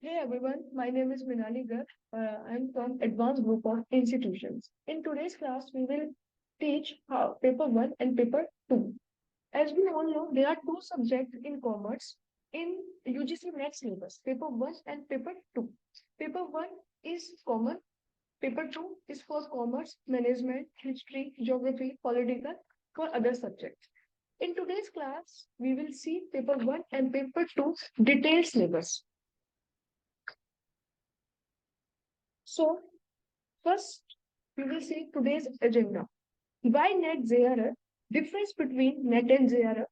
Hey everyone, my name is Minali Garg. I'm from Advanced Group of Institutions. In today's class, we will teach how paper 1 and paper 2. As we all know, there are two subjects in commerce in UGC NET syllabus, paper 1 and paper 2. Paper 1 is common, paper 2 is for commerce, management, history, geography, political, for other subjects. In today's class, we will see paper 1 and paper 2 detailed syllabus. So, first, we will see today's agenda. Why NET JRF? Difference between NET and JRF.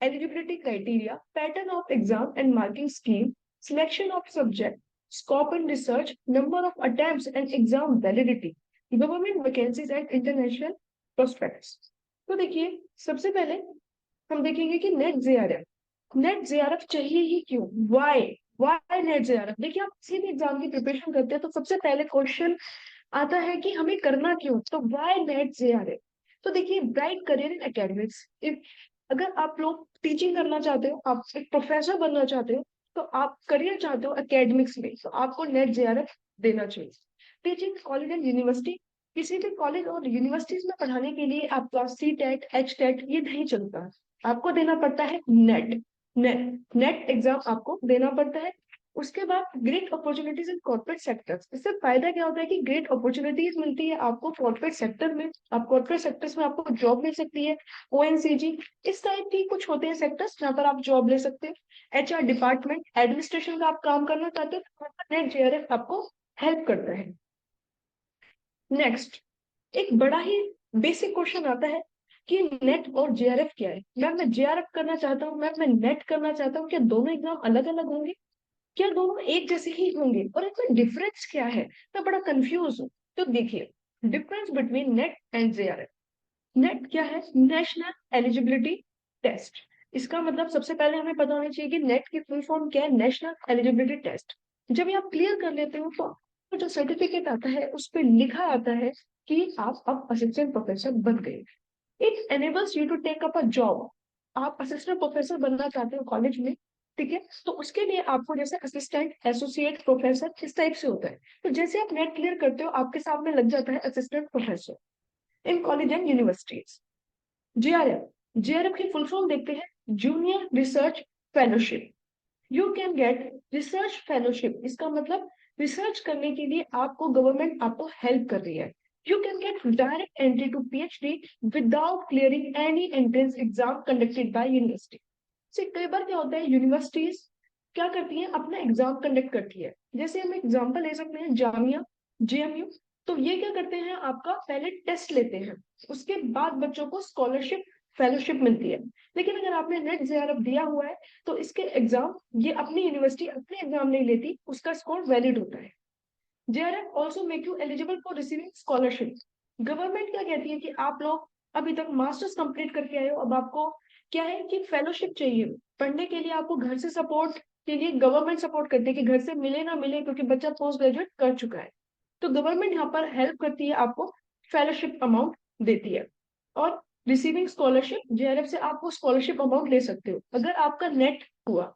Eligibility criteria, pattern of exam and marking scheme, selection of subject, scope and research, number of attempts and exam validity, government vacancies and international prospects. तो देखिए सबसे पहले हम देखेंगे कि net JRF चाहिए ही क्यों, Y net JRF. देखिए आप किसी भी एग्जाम की प्रिपरेशन करते हैं तो सबसे पहले क्वेश्चन आता है कि हमें करना क्यों, तो वाई नेट जेआरएफ। तो देखिए bright career in academics, if अगर आप लोग टीचिंग करना चाहते हो, आप एक प्रोफेसर बनना चाहते हो, तो आप करियर चाहते हो एकेडमिक्स में, तो आपको नेट जेआरएफ देना चाहिए। टीचिंग कॉलेज एंड यूनिवर्सिटी, किसी भी कॉलेज और यूनिवर्सिटीज में पढ़ाने के लिए आपका सी टेट एच टेट ये नहीं चलता, आपको देना पड़ता है नेट एग्जाम आपको देना पड़ता है। उसके बाद great opportunities in corporate sectors, इससे फायदा क्या होता है कि ग्रेट अपॉर्चुनिटीज मिलती है आपको कॉर्पोरेट सेक्टर में, आप कॉर्पोरेट सेक्टर्स में आपको जॉब मिल सकती है। ओएनसीजी इस टाइप की कुछ होते हैं सेक्टर्स जहाँ पर आप जॉब ले सकते हैं। एचआर डिपार्टमेंट, एडमिनिस्ट्रेशन का आप काम करना चाहते हो तो नेट जेआरएफ आपको हेल्प करता है। नेक्स्ट, एक बड़ा ही बेसिक क्वेश्चन आता है कि नेट और जेआरएफ क्या है। मैम मैं जेआरएफ करना चाहता हूँ, मैम मैं नेट करना चाहता हूँ, क्या दोनों एग्जाम अलग अलग होंगे, क्या दोनों एक जैसे ही होंगे और इसमें डिफरेंस क्या है? मैं बड़ा कंफ्यूज हूँ। तो देखिए difference between NET and JRF. NET क्या है? National eligibility test. इसका मतलब सबसे पहले हमें पता होना चाहिए कि नेट की फुल फॉर्म क्या है, नेशनल एलिजिबिलिटी टेस्ट। जब ये आप क्लियर कर लेते हो तो जो सर्टिफिकेट आता है उस पर लिखा आता है कि आप अब असिस्टेंट प्रोफेसर बन गए। It enables you to take up a job. आप असिस्टेंट प्रोफेसर बनना चाहते हो कॉलेज में, ठीक है, तो उसके लिए आपको जैसे असिस्टेंट, एसोसिएट प्रोफेसर इस टाइप से होता है। तो जैसे आप नेट क्लियर करते हो आपके सामने लग जाता है assistant professor in college and universities. JRF, JRF की फुल फॉर्म देखते हैं, junior research fellowship. You can gate research fellowship, इसका मतलब रिसर्च करने के लिए आपको गवर्नमेंट आपको हेल्प कर रही है। You can get direct entry to PhD without clearing any entrance exam conducted by university. से कई बार क्या होता है, यूनिवर्सिटीज क्या करती है, अपना एग्जाम कंडक्ट करती है। जैसे हम एग्जाम्पल ले सकते हैं जामिया, जेएमयू। तो ये क्या करते हैं, आपका पहले टेस्ट लेते हैं, उसके बाद बच्चों को स्कॉलरशिप फेलोशिप मिलती है। लेकिन अगर आपने नेट जेआरएफ दिया हुआ है तो इसके एग्जाम ये अपनी यूनिवर्सिटी अपने एग्जाम नहीं लेती, उसका स्कोर वैलिड होता है। JRF also make you eligible for receiving scholarship. Government क्या कहती है कि आप लोग अभी तक मास्टर्स कंप्लीट करके आए हो, अब आपको क्या है कि फेलोशिप चाहिए पढ़ने के लिए। आपको घर से सपोर्ट के लिए गवर्नमेंट सपोर्ट करती है कि घर से मिले ना मिले, क्योंकि बच्चा पोस्ट ग्रेजुएट कर चुका है, तो गवर्नमेंट यहाँ पर हेल्प करती है, आपको फेलोशिप अमाउंट देती है। और रिसीविंग स्कॉलरशिप, जेआरएफ से आप वो स्कॉलरशिप अमाउंट ले सकते हो। अगर आपका नेट हुआ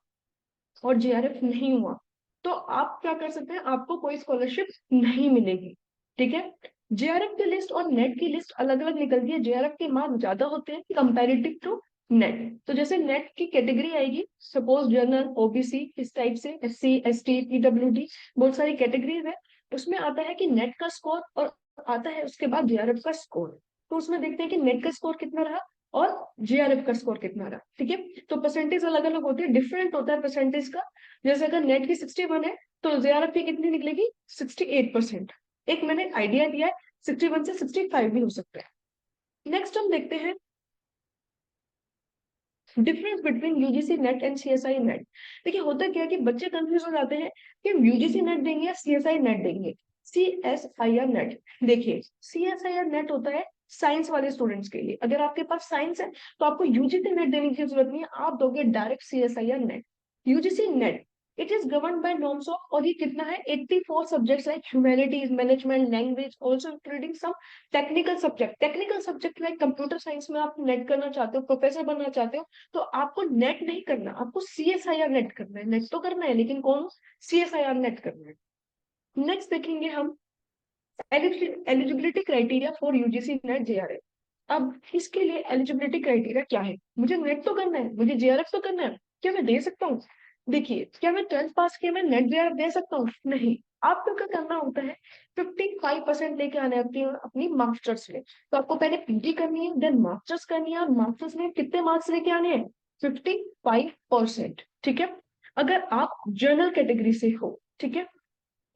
और जेआरएफ नहीं हुआ तो आप क्या कर सकते हैं, आपको कोई स्कॉलरशिप नहीं मिलेगी, ठीक है। जेआरएफ की लिस्ट और नेट की लिस्ट अलग अलग निकलती है, जेआरएफ के मार्क्स ज्यादा होते हैं कंपैरेटिव टू नेट। तो जैसे नेट की कैटेगरी आएगी, सपोज जनरल, ओबीसी, इस टाइप से, एससी, एसटी, पीडब्ल्यूडी, बहुत सारी कैटेगरीज है। उसमें आता है कि नेट का स्कोर और आता है उसके बाद जेआरएफ का स्कोर। तो उसमें देखते हैं कि नेट का स्कोर कितना रहा और जेआरएफ का स्कोर कितना रहा, ठीक है। तो परसेंटेज अलग अलग होती है, डिफरेंट होता है परसेंटेज का। जैसे अगर नेट की 61 है तो जेआरएफ की कितनी निकलेगी, 68%। एक मैंने आइडिया दिया है, 61 से 65 भी हो सकता है। नेक्स्ट हम देखते हैं difference between UGC net and CSI net. देखिए होता क्या है कि बच्चे कंफ्यूज हो जाते हैं कि हम यूजीसी नेट देंगे या सीएसआई नेट देंगे। सीएसआईआर नेट, देखिए सीएसआईआर नेट होता है साइंस वाले स्टूडेंट्स के लिए। अगर आपके पास साइंस है तो आपको यूजीसी नेट देने की जरूरत नहीं है, आप दोगे direct CSIR NET. UGC NET it is govern by norms of, और ये कितना है, 84 subjects like humanities, management, language, also including some technical subject. Technical subject like computer science में आप नेट करना चाहते हो, प्रोफेसर बनना चाहते हो, तो आपको नेट नहीं करना, आपको CSIR नेट करना है। नेट तो करना है लेकिन कौन, CSIR नेट करना है। नेक्स्ट देखेंगे हम eligibility criteria for UGC net JRF। अब इसके लिए एलिजिबिलिटी क्राइटेरिया क्या है, मुझे नेट तो करना है, मुझे JRF तो करना है, क्या मैं दे सकता हूँ? देखिए, क्या मैं 12th पास किया मैं नेट JRF दे सकता हूँ? नहीं। आपको क्या करना होता है, 55% लेके आना है अपनी अपनी मास्टर्स में। तो आपको पहले PG करनी है, देन मास्टर्स करनी है, और मास्टर्स में कितने मार्क्स लेके आने हैं, 55%। ठीक है, अगर आप जनरल कैटेगरी से हो, ठीक है।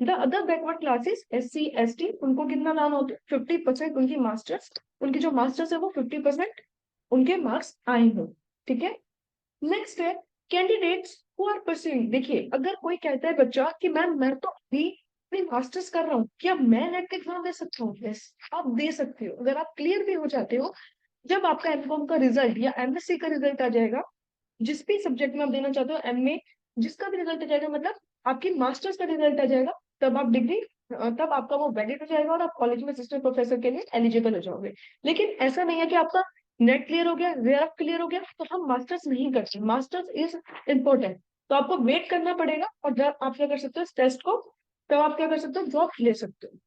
The other backward classes SC ST, उनको कितना लाना होता है, 50% उनकी मास्टर्स, उनकी जो मास्टर्स है वो 50% उनके मार्क्स आए हो। ठीक है, नेक्स्ट है कैंडिडेट्स हु आर परस्यूइंग। देखिए, अगर कोई कहता है बच्चा कि मैम मैं तो अभी अपनी मास्टर्स कर रहा हूँ, क्या मैं नेट एग्जाम दे सकता हूँ? यस, आप दे सकते हो, अगर आप क्लियर भी हो जाते हो। जब आपका MCOM का रिजल्ट या MSc का रिजल्ट आ जाएगा, जिस भी सब्जेक्ट में आप देना चाहते हो, MA, जिसका भी रिजल्ट आ जाएगा, मतलब आपकी मास्टर्स का रिजल्ट आ जाएगा, तब आप डिग्री, तब आपका वो वैलिड हो जाएगा और आप कॉलेज में असिस्टेंट प्रोफेसर के लिए एलिजिबल हो जाओगे। लेकिन ऐसा नहीं है कि आपका नेट क्लियर हो गया, जेआरएफ क्लियर हो गया तो हम मास्टर्स नहीं करते। मास्टर्स इज इम्पोर्टेंट, तो आपको वेट करना पड़ेगा, और जब आप क्या कर सकते हो इस टेस्ट को, तब आप क्या कर सकते हो, जॉब ले सकते हो।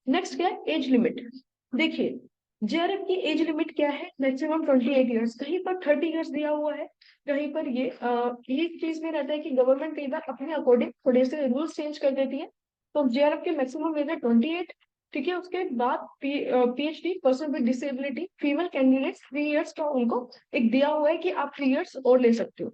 नेक्स्ट क्या है, एज लिमिट। देखिए, JRF की एज लिमिट क्या है, मैक्सिमम 28 ईयर्स, कहीं पर 30 ईयर्स दिया हुआ है, कहीं पर ये चीज में रहता है कि गवर्नमेंट कई बार अपने अकॉर्डिंग थोड़े से रूल्स चेंज कर देती है। तो JRF के मैक्सिमम एज है 28। ठीक है, उसके बाद PhD person with disability female candidates 3 years का उनको एक दिया हुआ है कि आप 3 ईयर्स और ले सकते हो।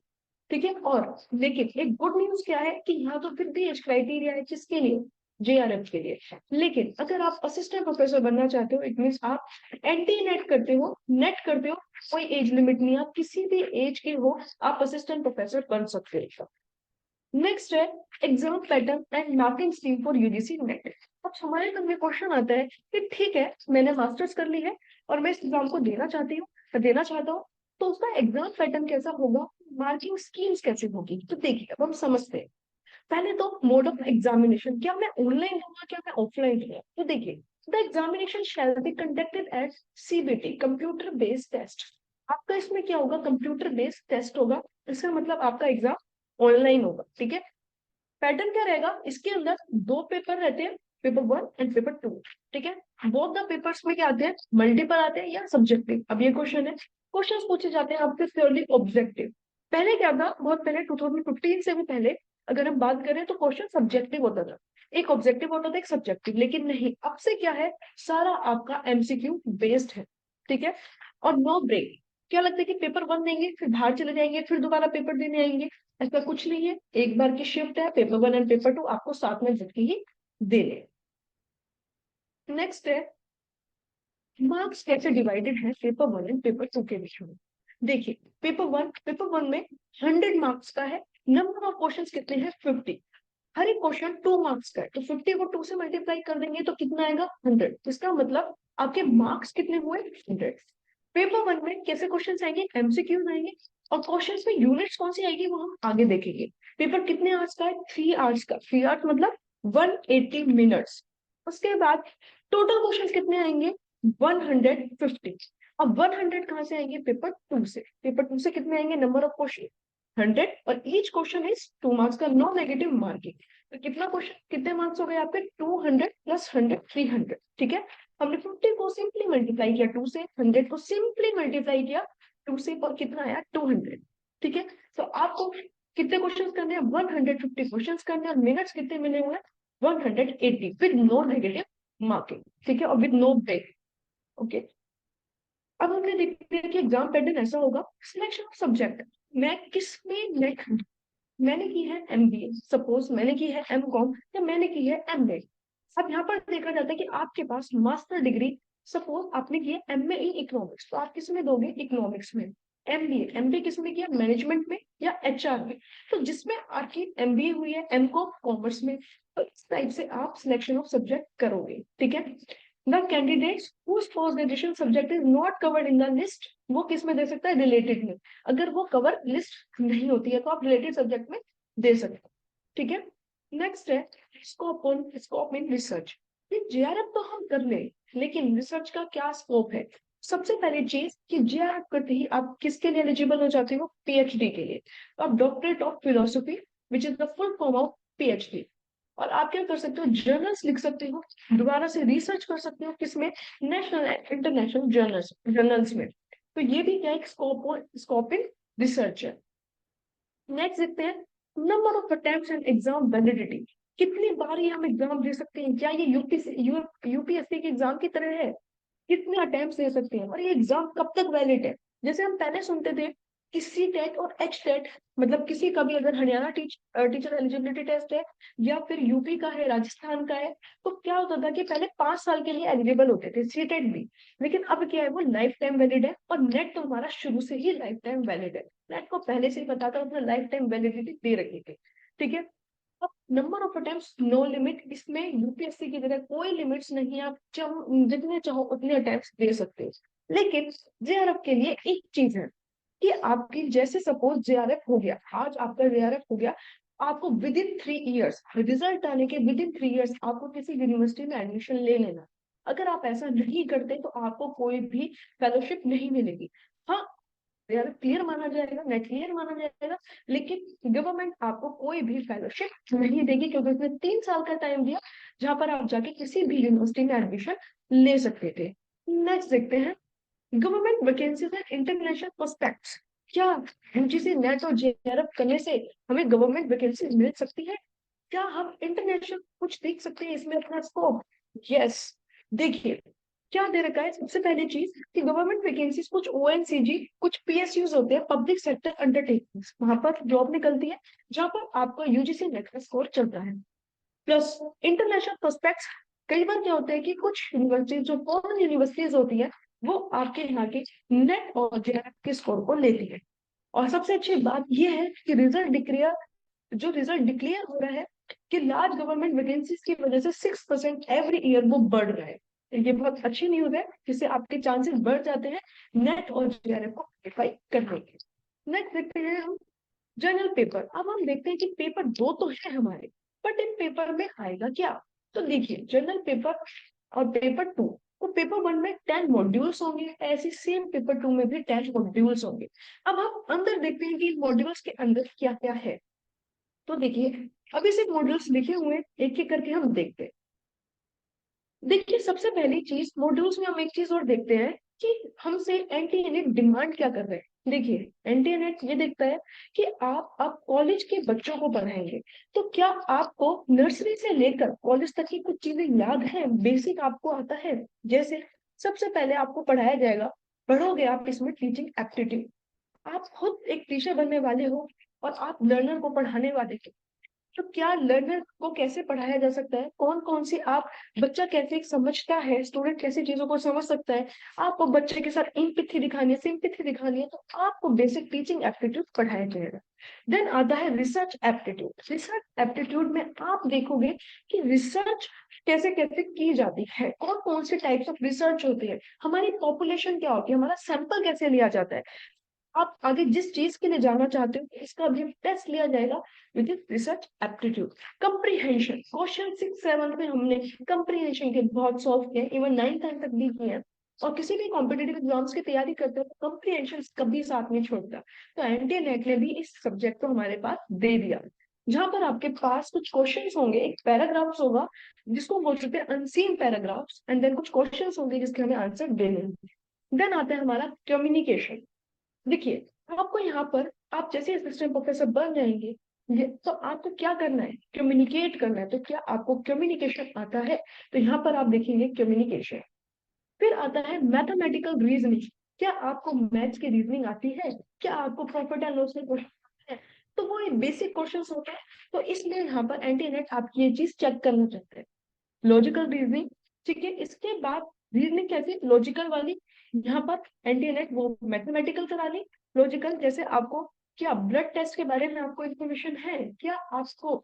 ठीक है, और लेकिन एक गुड न्यूज क्या है कि यहाँ तो फिर भी एज क्राइटेरिया है, किसके लिए, JRF के लिए। लेकिन अगर आप असिस्टेंट प्रोफेसर बनना चाहते हो, इट मीन आप एंटी नेट करते हो, नेट करते हो, कोई एज लिमिट नहीं है, आप किसी भी एज के हो, आप असिस्टेंट प्रोफेसर बन सकते हो। नेक्स्ट है exam pattern and marking scheme for UGC net. अब हमारे मन में क्वेश्चन आता है कि ठीक है, मैंने मास्टर्स कर ली है और मैं इस एग्जाम को देना चाहती हूँ, देना चाहता हूँ, तो उसका एग्जाम पैटर्न कैसा होगा, मार्किंग स्कीम्स कैसे होगी? तो देखिए, अब हम समझते हैं। पहले तो मोड ऑफ एग्जामिनेशन, क्या मैं ऑनलाइन दूंगा, क्या मैं ऑफलाइन दूंगा? तो देखिए, the examination shall be conducted at CBT, computer based test. आपका इसमें क्या होगा, कंप्यूटर बेस्ड टेस्ट होगा, इसका मतलब आपका एग्जाम ऑनलाइन होगा। ठीक है, पैटर्न क्या रहेगा, इसके अंदर दो पेपर रहते हैं, पेपर 1 एंड पेपर 2। ठीक है, बोथ द पेपर्स में क्या आते हैं, मल्टीपल आते हैं या सब्जेक्टिव। अब ये क्वेश्चन है, क्वेश्चन पूछे जाते हैं आपके प्योरली ऑब्जेक्टिव। पहले क्या था, बहुत पहले 2015 से भी पहले अगर हम बात करें तो क्वेश्चन सब्जेक्टिव होता था, एक ऑब्जेक्टिव होता था, एक सब्जेक्टिव। लेकिन नहीं, अब से क्या है, सारा आपका MCQ बेस्ड है। ठीक है, और नो ब्रेक। क्या लगता है कि पेपर 1 देंगे फिर बाहर चले जाएंगे फिर दोबारा पेपर देने आएंगे? ऐसा कुछ नहीं है, एक बार की शिफ्ट है, पेपर 1 एंड पेपर 2 आपको साथ में झटके ही देने। नेक्स्ट है मार्क्स कैसे डिवाइडेड है पेपर 1 एंड पेपर 2 के बीच में। देखिए, पेपर वन में 100 मार्क्स का है, नंबर ऑफ क्वेश्चंस कितने हैं, 50। हर एक क्वेश्चन 2 मार्क्स का है, तो 50 को 2 से मल्टीप्लाई कर देंगे तो कितना आएगा, 100। इसका मतलब आपके मार्क्स कितने हुए, 100। पेपर 1 में कैसे क्वेश्चन आएंगे, MCQ आएंगे, और क्वेश्चन में यूनिट्स कौन सी आएगी वो हम आगे देखेंगे। पेपर कितने आवर्स का है, 3 आवर्स का, 3 आवर्स मतलब 180 मिनट्स। उसके बाद टोटल क्वेश्चन कितने आएंगे, 150। अब 100 कहाँ से आएंगे, पेपर 2 से। पेपर 2 से कितने आएंगे, नंबर ऑफ क्वेश्चन 100, और ईच क्वेश्चन इज 2 मार्क्स का, नो नेगेटिव मार्किंग। तो कितना क्वेश्चन, कितने मार्क्स हो गए आपके, 200 प्लस 100, 300। ठीक है, हमने 50 को सिंपली मल्टीप्लाई किया 2 से, 100 को सिंपली मल्टीप्लाई किया 2 से, और कितना आया, 200। ठीक है, तो आपको कितने क्वेश्चन करने हैं, 150 क्वेश्चन करने हैं, और मिनट्स कितने मिले हुए हैं, 180 विद नो नेगेटिव मार्किंग। ठीक है, और विद नो ब्रेक। ओके, अब हमने देखते हैं कि एग्जाम पैटर्न ऐसा होगा, सिलेक्शन ऑफ सब्जेक्ट। मैं किस में नेट, मैंने की है MBA, सपोज मैंने की है MCOM, या मैंने की है MBA। अब यहाँ पर देखा जाता है कि आपके पास मास्टर डिग्री, सपोज आपने की है MA इन इकोनॉमिक्स, तो आप किस में दोगे, इकोनॉमिक्स में। MBA किस में किया, मैनेजमेंट में या HR में। तो जिसमें आपकी MBA हुई है MCOM कॉमर्स में, तो इस टाइप से आप सिलेक्शन ऑफ सब्जेक्ट करोगे। ठीक है, the candidates whose post graduation subject is not covered in the list, वो किस में दे सकता है, रिलेटेड में। अगर वो कवर लिस्ट नहीं होती है तो आप रिलेटेड सब्जेक्ट में दे सकते हो। ठीक है। नेक्स्ट है स्कोप इन रिसर्च। ये जेआरएफ तो हम कर ले, लेकिन रिसर्च का क्या स्कोप है। सबसे पहली चीज कि जेआरएफ करते ही आप किसके लिए एलिजिबल हो जाते हो, पीएचडी के लिए। तो आप doctorate of philosophy which is the full form of PhD, और आप क्या कर सकते हो, जर्नल्स लिख सकते हो, दोबारा से रिसर्च कर सकते हो, किसमें, नेशनल इंटरनेशनल जर्नल्स में। तो ये भी क्या एक स्कोप इन रिसर्च है। नेक्स्ट देखते हैं number of attempts and exam validity. कितनी बार ये हम एग्जाम दे सकते हैं, क्या ये यूपीएससी के एग्जाम की तरह है, कितने अटेम्प्ट्स दे सकते हैं, और ये एग्जाम कब तक वैलिड है। जैसे हम पहले सुनते थे कि सी टेट और एच टेट, मतलब किसी का भी अगर हरियाणा टीचर एलिजिबिलिटी टेस्ट है, या फिर यूपी का है, राजस्थान का है, तो क्या होता था कि पहले 5 साल के लिए एलिजिबल होते थे सी टेट भी। लेकिन अब क्या है, वो लाइफ टाइम वैलिड है, और नेट तो हमारा शुरू से ही लाइफ टाइम वैलिड है। नेट को पहले से ही पता था, उसने लाइफ टाइम वैलिडिटी दे रखी थी। ठीक है। अब number of attempts no limit, इसमें यूपीएससी की तरह कोई लिमिट्स नहीं है, आप जितने चाहो उतने अटेम्प्ट्स दे सकते हो। लेकिन जेआरएफ के लिए एक चीज है कि आपकी, जैसे सपोज जेआरएफ हो गया, आज आपका जेआरएफ हो गया, आपको विद इन 3 इयर्स, रिजल्ट आने के विद इन 3 इयर्स आपको किसी यूनिवर्सिटी में एडमिशन ले लेना। अगर आप ऐसा नहीं करते तो आपको कोई भी फेलोशिप नहीं मिलेगी। हाँ, यार क्लियर माना जाएगा, नेट क्लियर माना जाएगा, लेकिन गवर्नमेंट आपको कोई भी फेलोशिप नहीं देगी, क्योंकि उसने 3 साल का टाइम दिया जहां पर आप जाके किसी भी यूनिवर्सिटी में एडमिशन ले सकते थे। नेक्स्ट देखते हैं government vacancies and international prospects. क्या यूजीसी नेट और जेआरएफ करने से हमें गवर्नमेंट वैकेंसी मिल सकती है, क्या हम इंटरनेशनल कुछ देख सकते हैं इसमें अपना स्कोप। यस, देखिए क्या दे रखा है। सबसे पहली चीज कि गवर्नमेंट वैकेंसीज, कुछ ओएनसीजी, कुछ पीएसयूज होते हैं, पब्लिक सेक्टर अंडरटेकिंग्स, वहां पर जॉब निकलती है जहां पर आपका यूजीसी नेट का स्कोर चलता है। प्लस इंटरनेशनल प्रोस्पेक्ट्स, कई बार क्या होता है कि कुछ यूनिवर्सिटीज, जो फॉरेन यूनिवर्सिटीज होती है, वो आपके यहाँ के नेट और जेआरएफ के स्कोर को लेती है। और सबसे अच्छी बात यह है कि रिजल्ट डिक्लेयर हो रहा है कि लार्ज गवर्नमेंट वैकेंसीज की वजह से 6% एवरी ईयर वो बढ़ रहा है। ये बहुत अच्छी न्यूज है, जिससे आपके चांसेस बढ़ जाते हैं नेट और जेआरएफ को क्वालिफाई करने के। नेक्स्ट देखते हैं हम जनरल पेपर। अब हम देखते हैं कि पेपर 2 तो है हमारे, बट इन पेपर में आएगा क्या। तो देखिए जनरल पेपर और पेपर 2, तो पेपर 1 में 10 मॉड्यूल्स होंगे, ऐसे सेम पेपर 2 में भी 10 मॉड्यूल्स होंगे। अब हम अंदर देखते हैं कि इन मॉड्यूल्स के अंदर क्या क्या है। तो देखिए अभी सिर्फ मॉड्यूल्स लिखे हुए हैं, एक एक करके हम देखते हैं। देखिए सबसे पहली चीज, मॉड्यूल्स में हम एक चीज और देखते हैं कि हमसे एनटीए डिमांड क्या कर रहे हैं। देखिए एनटीए ये देखता है कि आप अब कॉलेज के बच्चों को पढ़ाएंगे, तो क्या आपको नर्सरी से लेकर कॉलेज तक की कुछ चीजें याद है, बेसिक आपको आता है। जैसे सबसे पहले आपको पढ़ाया जाएगा, पढ़ोगे आप इसमें टीचिंग एप्टीट्यूड। आप खुद एक टीचर बनने वाले हो और आप लर्नर को पढ़ाने वाले हो, तो क्या लर्नर को कैसे पढ़ाया जा सकता है, कौन कौन सी आप, बच्चा कैसे समझता है, स्टूडेंट कैसी चीजों को समझ सकता है, आपको बच्चे के साथ एम्पैथी दिखानी है, सिंपैथी दिखानी है, तो आपको बेसिक टीचिंग एप्टीट्यूड पढ़ाया जाएगा। देन आता है रिसर्च एप्टीट्यूड। रिसर्च एप्टीट्यूड में आप देखोगे कि रिसर्च कैसे कैसे की जाती है, कौन कौन से टाइप्स ऑफ रिसर्च होती है, हमारी पॉपुलेशन क्या होती है, हमारा सैंपल कैसे लिया जाता है, आप आगे जिस चीज के लिए जाना चाहते हो इसका भी टेस्ट लिया जाएगा with in research aptitude. Comprehension, question 6-7 में हमने कंप्रीहेंशन के बहुत सॉल्व किए, इवन 9th तक भी किए हैं। और किसी भी कॉम्पिटेटिव एग्जाम्स की तैयारी करते हो तो कंप्रीहेंशन कभी साथ नहीं छोड़ता। तो एनटीए नेट ने भी इस सब्जेक्ट को हमारे पास दे दिया, जहां पर आपके पास कुछ क्वेश्चंस होंगे, एक पैराग्राफ्स होगा जिसको बोल सकते हैं अनसीन पैराग्राफ्स, एंड देन कुछ क्वेश्चंस होंगे जिसके हमें आंसर देने होंगे। देन आता है हमारा कम्युनिकेशन। देखिए आपको यहाँ पर, आप जैसे असिस्टेंट प्रोफेसर बन जाएंगे, ये तो आपको क्या करना है, कम्युनिकेट करना है। तो क्या आपको कम्युनिकेशन आता है, तो यहाँ पर आप देखेंगे कम्युनिकेशन। फिर आता है मैथमेटिकल रीजनिंग। क्या आपको मैथ्स की रीजनिंग आती है, क्या आपको प्रॉफिट एंड लॉस में क्वेश्चन है, तो वो एक बेसिक क्वेश्चन होते हैं। तो इसलिए यहाँ पर एंटीनेट आपकी ये चीज चेक करना चाहते हैं, लॉजिकल रीजनिंग। ठीक है, इसके बाद रीजनिंग कैसी, लॉजिकल वाली, यहाँ पर एंटीनेट वो मैथमेटिकल करा ली, लॉजिकल। जैसे आपको क्या ब्लड टेस्ट के बारे में आपको इंफॉर्मेशन है, क्या आपको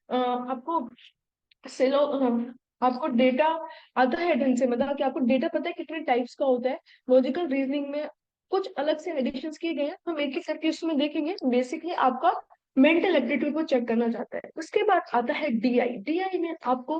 आपको सेलो आपको डेटा आता है ढंग से, मतलब कि आपको डेटा पता है कितने टाइप्स का होता है। लॉजिकल रीजनिंग में कुछ अलग से एडिशंस किए गए हैं, हम एक एक करके उसमें देखेंगे। बेसिकली आपका मेंटल एप्टीट्यूड को चेक करना चाहता है। उसके बाद आता है डीआई। डीआई में आपको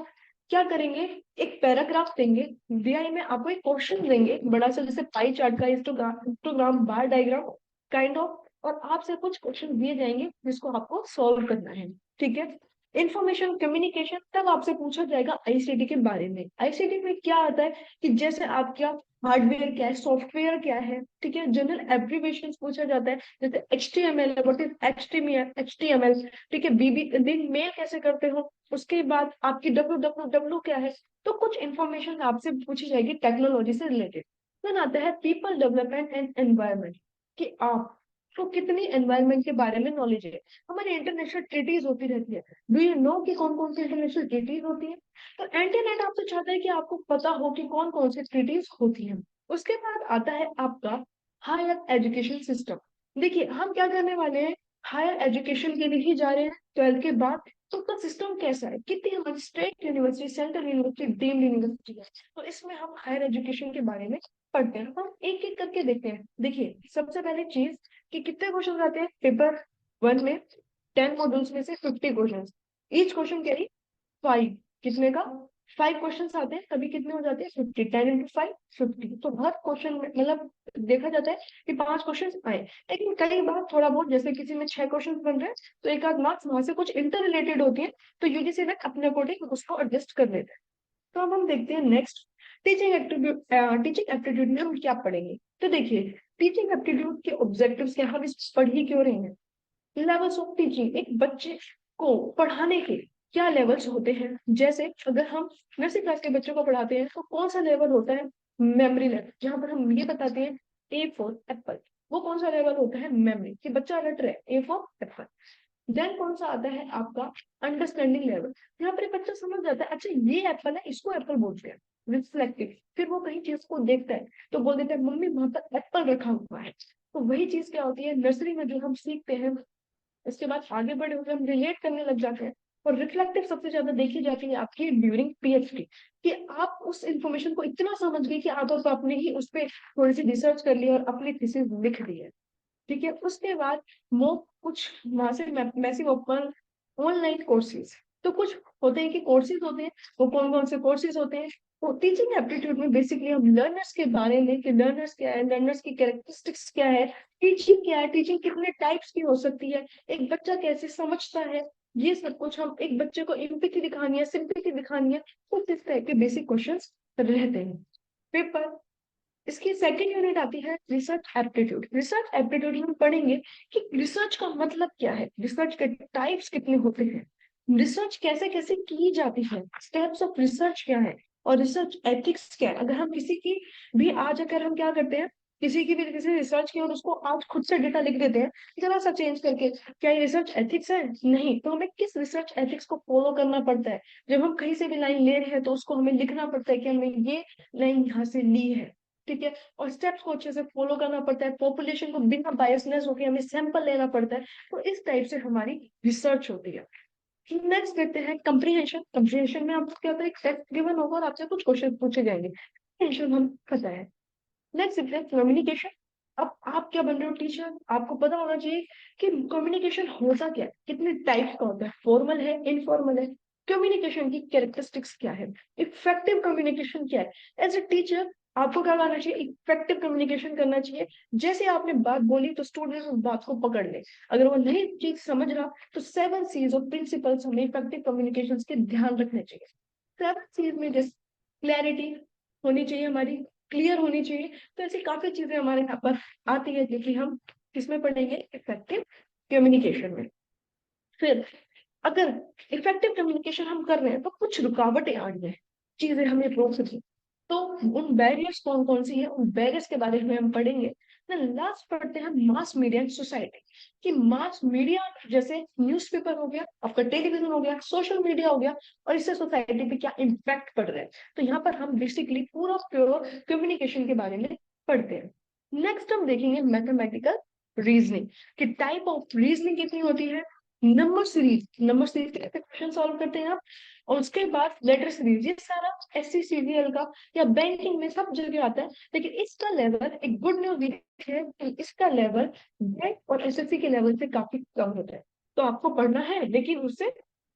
क्या करेंगे, एक पैराग्राफ देंगे। डीआई में आपको एक क्वेश्चन देंगे बड़ा सा, जैसे पाई चार्ट का histogram bar diagram kind of, और आपसे कुछ क्वेश्चन दिए जाएंगे जिसको आपको सॉल्व करना है। ठीक है। इंफॉर्मेशन कम्युनिकेशन, तब आपसे पूछा जाएगा आईसीटी के बारे में। आईसीटी में क्या आता है कि जैसे आप क्या, हार्डवेयर क्या है, सॉफ्टवेयर क्या है, ठीक है। जनरल एब्रीविएशन पूछा जाता है, जैसे एचटीएमएल, व्हाट इज एचटीएमएल, ठीक है। बीबी मेल कैसे करते हो, उसके बाद आपकी डब्ल्यू डब्ल्यू डब्ल्यू क्या है। तो कुछ इंफॉर्मेशन आपसे पूछी जाएगी टेक्नोलॉजी से रिलेटेड। देन आता है पीपल डेवलपमेंट एंड एनवायरमेंट, कि आपको कितनी एनवायरमेंट के बारे में नॉलेज है। हमारी इंटरनेशनल ट्रीटीज होती रहती है, डू यू नो कि कौन कौन सी इंटरनेशनल ट्रीटीज होती है। तो इंटरनेट आपसे चाहता है कि आपको पता हो कि कौन कौन सी ट्रीटीज होती हैं। उसके बाद आता है आपका हायर एजुकेशन सिस्टम। देखिए हम क्या करने वाले हैं, हायर एजुकेशन के लिए ही जा रहे हैं 12th के बाद। तो उसका सिस्टम कैसा है, कितनी हमारी state university, central university, deemed university है। तो इसमें हम हायर एजुकेशन के बारे में पढ़ते हैं। हम एक एक करके देखते हैं। देखिए सबसे पहले चीज कि कितने क्वेश्चन आते हैं पेपर 1 में। 10 मॉड्यूल्स में से 50 क्वेश्चन, ईच क्वेश्चन कैरी 5, कितने का 5 क्वेश्चन आते हैं, कभी कितने हो जाते हैं 50, 10 इंटू 5 50। तो हर क्वेश्चन में मतलब देखा जाता है कि 5 क्वेश्चन आए। लेकिन कई बार थोड़ा बहुत, जैसे किसी में 6 क्वेश्चन बन रहे हैं तो एक आध मार्क्स वहां से कुछ इंटर रिलेटेड होती है, तो यूजीसी ने अपने अकॉर्डिंग उसको एडजस्ट कर लेते हैं। तो अब हम देखते हैं next, teaching aptitude. Teaching aptitude में हम क्या पढ़ेंगे। तो देखिए टीचिंग एप्टीट्यूड के ऑब्जेक्टिव्स क्या, हम इस पढ़ ही क्यों रहे हैं। लेवल्स ऑफ टीचिंग, एक बच्चे को पढ़ाने के क्या लेवल्स होते हैं। जैसे अगर हम नर्सरी क्लास के बच्चों को पढ़ाते हैं तो कौन सा लेवल होता है, मेमोरी लेवल, जहां पर हम ये बताते हैं ए फॉर एप्पल। वो कौन सा लेवल होता है, मेमोरी, कि बच्चा रट रहा है ए फॉर एप्पल। देन कौन सा आता है आपका अंडरस्टैंडिंग लेवल, यहाँ पर बच्चा समझ जाता है अच्छा ये एप्पल है, इसको एप्पल बोलते हैं। रिफ्लेक्टिव, फिर वो कहीं चीज को देखता है तो बोल देता है मम्मी वहां पर एप्पल रखा हुआ है। तो वही चीज क्या होती है नर्सरी में जो हम सीखते हैं, इसके बाद आगे बढ़े हुए हम रिलेट करने लग जाते हैं। और रिफ्लेक्टिव सबसे ज्यादा देखी जाती है आपकी ड्यूरिंग पीएचडी, कि आप उस इंफॉर्मेशन को इतना समझ गए कि आप तो आपने ही उस पर थोड़ी सी रिसर्च कर ली और अपनी थीसिस लिख दी है। ठीक है। उसके बाद वो कुछ वहां से मैसिव ओपन ऑनलाइन कोर्सेज, तो कुछ होते हैं कि कोर्सेज होते हैं। वो कौन कौन से कोर्सेज होते हैं, तो टीचिंग एप्टीट्यूड में बेसिकली हम लर्नर्स के बारे में, कि लर्नर्स क्या है, लर्नर्स की कैरेक्टरिस्टिक्स क्या है, टीचिंग क्या है, टीचिंग कितने टाइप्स की हो सकती है, एक बच्चा कैसे समझता है, ये सब कुछ हम, एक बच्चे को एम्पैथी दिखानी है, सिंपैथी दिखानी है, कुछ इस टाइप के बेसिक क्वेश्चंस रहते हैं पेपर। इसकी सेकंड यूनिट आती है रिसर्च एप्टीट्यूड। रिसर्च एप्टीट्यूड में हम पढ़ेंगे कि रिसर्च का मतलब क्या है, रिसर्च के टाइप्स कितने होते हैं, रिसर्च कैसे कैसे की जाती है, स्टेप्स ऑफ रिसर्च क्या है, और रिसर्च एथिक्स क्या है। अगर हम किसी की भी आज अगर हम क्या करते हैं, किसी की भी किसी रिसर्च की और उसको आज खुद से डेटा लिख देते हैं जरा सा चेंज करके, क्या ये रिसर्च एथिक्स है, नहीं। तो हमें किस रिसर्च एथिक्स को फॉलो करना पड़ता है, जब हम कहीं से भी लाइन ले रहे हैं तो उसको हमें लिखना पड़ता है कि हमें ये लाइन यहाँ से ली है। ठीक है। और स्टेप्स को अच्छे से फॉलो करना पड़ता है, पॉपुलेशन को बिना बायसनेस होकर हमें सैंपल लेना पड़ता है। तो इस टाइप से हमारी रिसर्च होती है। नेक्स्ट देखते हैं कंप्रीहेंशन। कंप्रीहेंशन में आपको क्या होता है, एक टेक्स्ट गिवन होगा और आपसे कुछ क्वेश्चन पूछे जाएंगे, कंप्रीहेंशन हम पता है। नेक्स्ट देखते हैं कम्युनिकेशन। अब आप क्या बन रहे हो टीचर, आपको पता होना चाहिए कि कम्युनिकेशन होता क्या है, कितने टाइप का होता है, फॉर्मल है, इनफॉर्मल है, कम्युनिकेशन की कैरेक्टरिस्टिक्स क्या है, इफेक्टिव कम्युनिकेशन क्या है। एज ए टीचर आपको क्या करना चाहिए, इफेक्टिव कम्युनिकेशन करना चाहिए। जैसे आपने बात बोली तो स्टूडेंट उस बात को पकड़ ले। अगर वो नहीं चीज समझ रहा तो 7 C's और प्रिंसिपल्स हमें इफेक्टिव कम्युनिकेशन के ध्यान रखने चाहिए। 7 C's में जैसे क्लैरिटी होनी चाहिए हमारी, क्लियर होनी चाहिए। तो ऐसी काफी चीजें हमारे यहाँ पर आती है जो कि हम किसमें पढ़ेंगे, इफेक्टिव कम्युनिकेशन में। फिर अगर इफेक्टिव कम्युनिकेशन हम कर रहे हैं तो कुछ रुकावटें आ रही हैं, चीजें हमें रोक रही हैं। तो उन बैरियर्स कौन कौन सी है, उन बैरियर्स के बारे में हम पढ़ेंगे। लास्ट पढ़ते हैं मास मीडिया एंड सोसाइटी, कि मास मीडिया जैसे न्यूज़पेपर हो गया, आपका टेलीविजन हो गया, सोशल मीडिया हो गया, और इससे सोसाइटी पे क्या इम्पैक्ट पड़ रहा है। तो यहाँ पर हम बेसिकली पूरा प्योर कम्युनिकेशन के बारे में पढ़ते हैं। नेक्स्ट हम देखेंगे मैथमेटिकल रीजनिंग, कि टाइप ऑफ रीजनिंग कितनी होती है, नंबर सीरीज के क्वेश्चन सॉल्व करते हैं आप। और उसके बाद लेटर सीरीज, ये सारा SCCGL का या बैंकिंग में सब जगह आता है। लेकिन इसका लेवल, एक गुड न्यूज है कि इसका लेवल बैंक और SSC के लेवल से काफी कम होता है। तो आपको पढ़ना है लेकिन उससे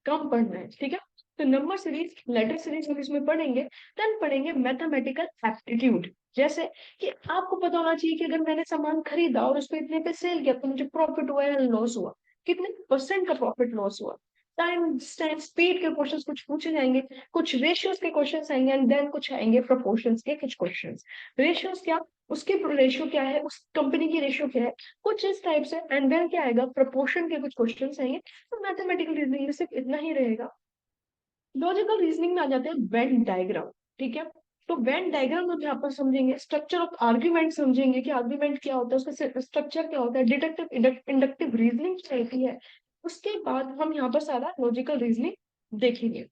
कम पढ़ना है, ठीक है। तो नंबर सीरीज, लेटर सीरीज हम इसमें पढ़ेंगे। देन पढ़ेंगे मैथमेटिकल एप्टीट्यूड, जैसे कि आपको पता होना चाहिए कि अगर मैंने सामान खरीदा और उसको इतने पे सेल किया तो मुझे प्रॉफिट हुआ या लॉस हुआ, कितने परसेंट का प्रॉफिट लॉस हुआ। टाइम डिस्टेंस स्पीड के क्वेश्चंस कुछ पूछे जाएंगे, कुछ रेशियोज के क्वेश्चंस आएंगे, एंड देन कुछ आएंगे प्रोपोर्शंस के कुछ क्वेश्चंस। रेशियोज क्या, उसके रेशियो क्या है, उस कंपनी की रेशियो क्या है, कुछ इस टाइप से। एंड देन क्या आएगा, प्रोपोर्शन के कुछ क्वेश्चंस आएंगे। तो मैथमेटिकल रीजनिंग में सिर्फ इतना ही रहेगा। लॉजिकल रीजनिंग में आ जाते हैं वेन डायग्राम, ठीक है। तो वेन डायग्राम हम यहाँ पर समझेंगे, स्ट्रक्चर ऑफ आर्ग्यूमेंट समझेंगे कि आर्ग्यूमेंट क्या होता है, उसका स्ट्रक्चर क्या होता है, डिडक्टिव इंडक्टिव रीजनिंग क्या होती है। उसके बाद हम यहाँ पर सारा लॉजिकल रीजनिंग देखेंगे।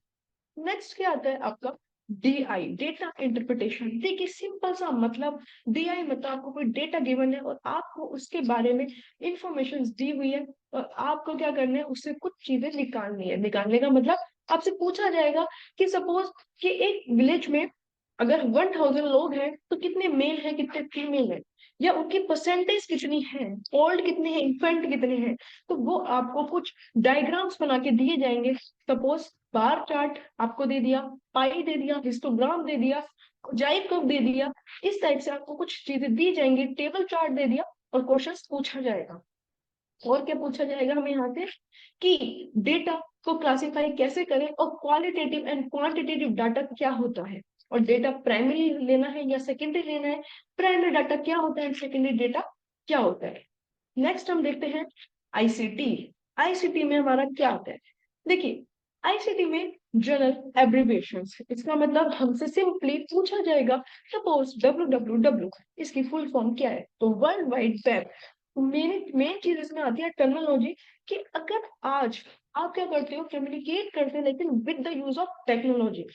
नेक्स्ट क्या आता है आपका, DI, डेटा इंटरप्रिटेशन। देखिए सिंपल सा मतलब, DI मतलब आपको कोई डेटा गिवन है और आपको उसके बारे में इंफॉर्मेशन दी हुई है, और आपको क्या करना है, उससे कुछ चीजें निकालनी है। निकालने का मतलब आपसे पूछा जाएगा कि सपोज कि एक विलेज में अगर 1000 लोग हैं तो कितने मेल हैं कितने फीमेल हैं, या उनकी परसेंटेज कितनी है, ओल्ड कितने हैं, इन्फेंट कितने हैं। तो वो आपको कुछ डायग्राम्स बना के दिए जाएंगे। सपोज बार चार्ट आपको दे दिया, पाई दे दिया, हिस्टोग्राम दे दिया, जाइव कर्व दे दिया। इस टाइप से आपको कुछ चीजें दी जाएंगी, टेबल चार्ट दे दिया, और क्वेश्चंस पूछा जाएगा। और क्या पूछा जाएगा हमें यहाँ से, कि डेटा को क्लासिफाई कैसे करें, और क्वालिटेटिव एंड क्वांटिटेटिव डाटा क्या होता है, और डेटा प्राइमरी लेना है या सेकेंडरी लेना है, प्राइमरी डाटा क्या होता है, सेकेंडरी डेटा क्या होता है। नेक्स्ट हम देखते हैं आईसीटी। आईसीटी में हमारा क्या आता है, देखिए आईसीटी में जनरल एब्रिविएशंस, इसका मतलब हमसे सिंपली पूछा जाएगा, सपोज WWW, इसकी फुल फॉर्म क्या है, तो world wide web. Main main चीज इसमें आती है टेक्नोलॉजी, कि अगर आज आप क्या करते हो, कम्युनिकेट करते हैं लेकिन with the use of technology.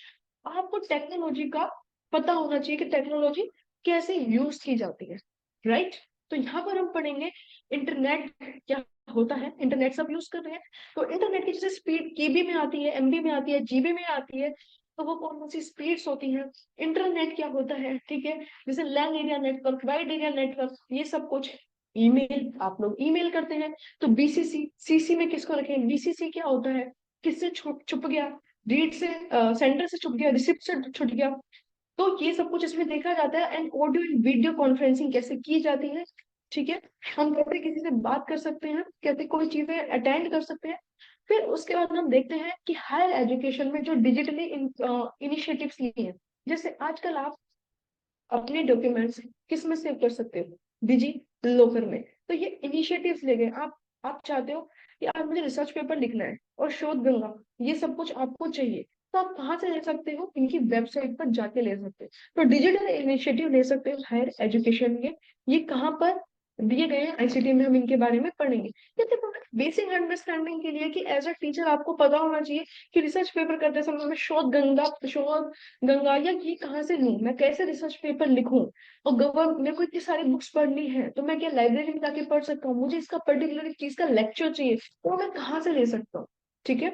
आपको टेक्नोलॉजी का पता होना चाहिए कि टेक्नोलॉजी कैसे यूज की जाती है, राइट। तो यहाँ पर हम पढ़ेंगे इंटरनेट क्या होता है, इंटरनेट सब यूज कर रहे हैं। तो इंटरनेट की जैसे स्पीड केबी में आती है, MB में आती है, GB में आती है, तो वो कौन कौन सी स्पीड्स होती हैं। इंटरनेट क्या होता है, ठीक है, जैसे LAN area network, wide area network, ये सब कुछ। ईमेल, आप लोग ईमेल करते हैं, तो BCC, CC में किसको रखें, BCC क्या होता है, किससे छुप छुप गया, रीड से सेंडर से छुप गया, रिसिप्ट से छुट गया। तो ये सब कुछ इसमें देखा जाता है। And audio and video conferencing कैसे की जाती है, ठीक है, हम कैसे किसी से बात कर सकते हैं, कैसे कोई चीजें अटेंड कर सकते हैं। फिर उसके बाद हम देखते हैं कि हायर एजुकेशन में जो डिजिटली इनिशिएटिव्स लिए हैं, जैसे आजकल आप अपने डॉक्यूमेंट्स किस में सेव कर सकते हो, डिजी लॉकर में। तो ये इनिशिएटिव्स ले गए। आप चाहते हो कि आप, मुझे रिसर्च पेपर लिखना है और शोध गंगा, ये सब कुछ आपको चाहिए, तो आप कहाँ से ले सकते हो, इनकी वेबसाइट पर जाके ले सकते हो। तो डिजिटल इनिशिएटिव ले सकते हो हायर एजुकेशन के। ये कहाँ पर दिए गए हैं, ICT में हम इनके बारे में पढ़ेंगे। ये देखो बेसिक अंडरस्टैंडिंग के लिए, कि एज अ टीचर आपको पता होना चाहिए कि रिसर्च पेपर करते समय मैं शोध गंगा या ये कहाँ से लूं, मैं कैसे रिसर्च पेपर लिखूं। और गवर्नमेंट मेरे को इतनी सारी बुक्स पढ़नी है, तो मैं क्या लाइब्रेरी में जाके पढ़ सकता हूँ, मुझे इसका पर्टिकुलर चीज का लेक्चर चाहिए, तो मैं कहाँ से ले सकता हूँ, ठीक है।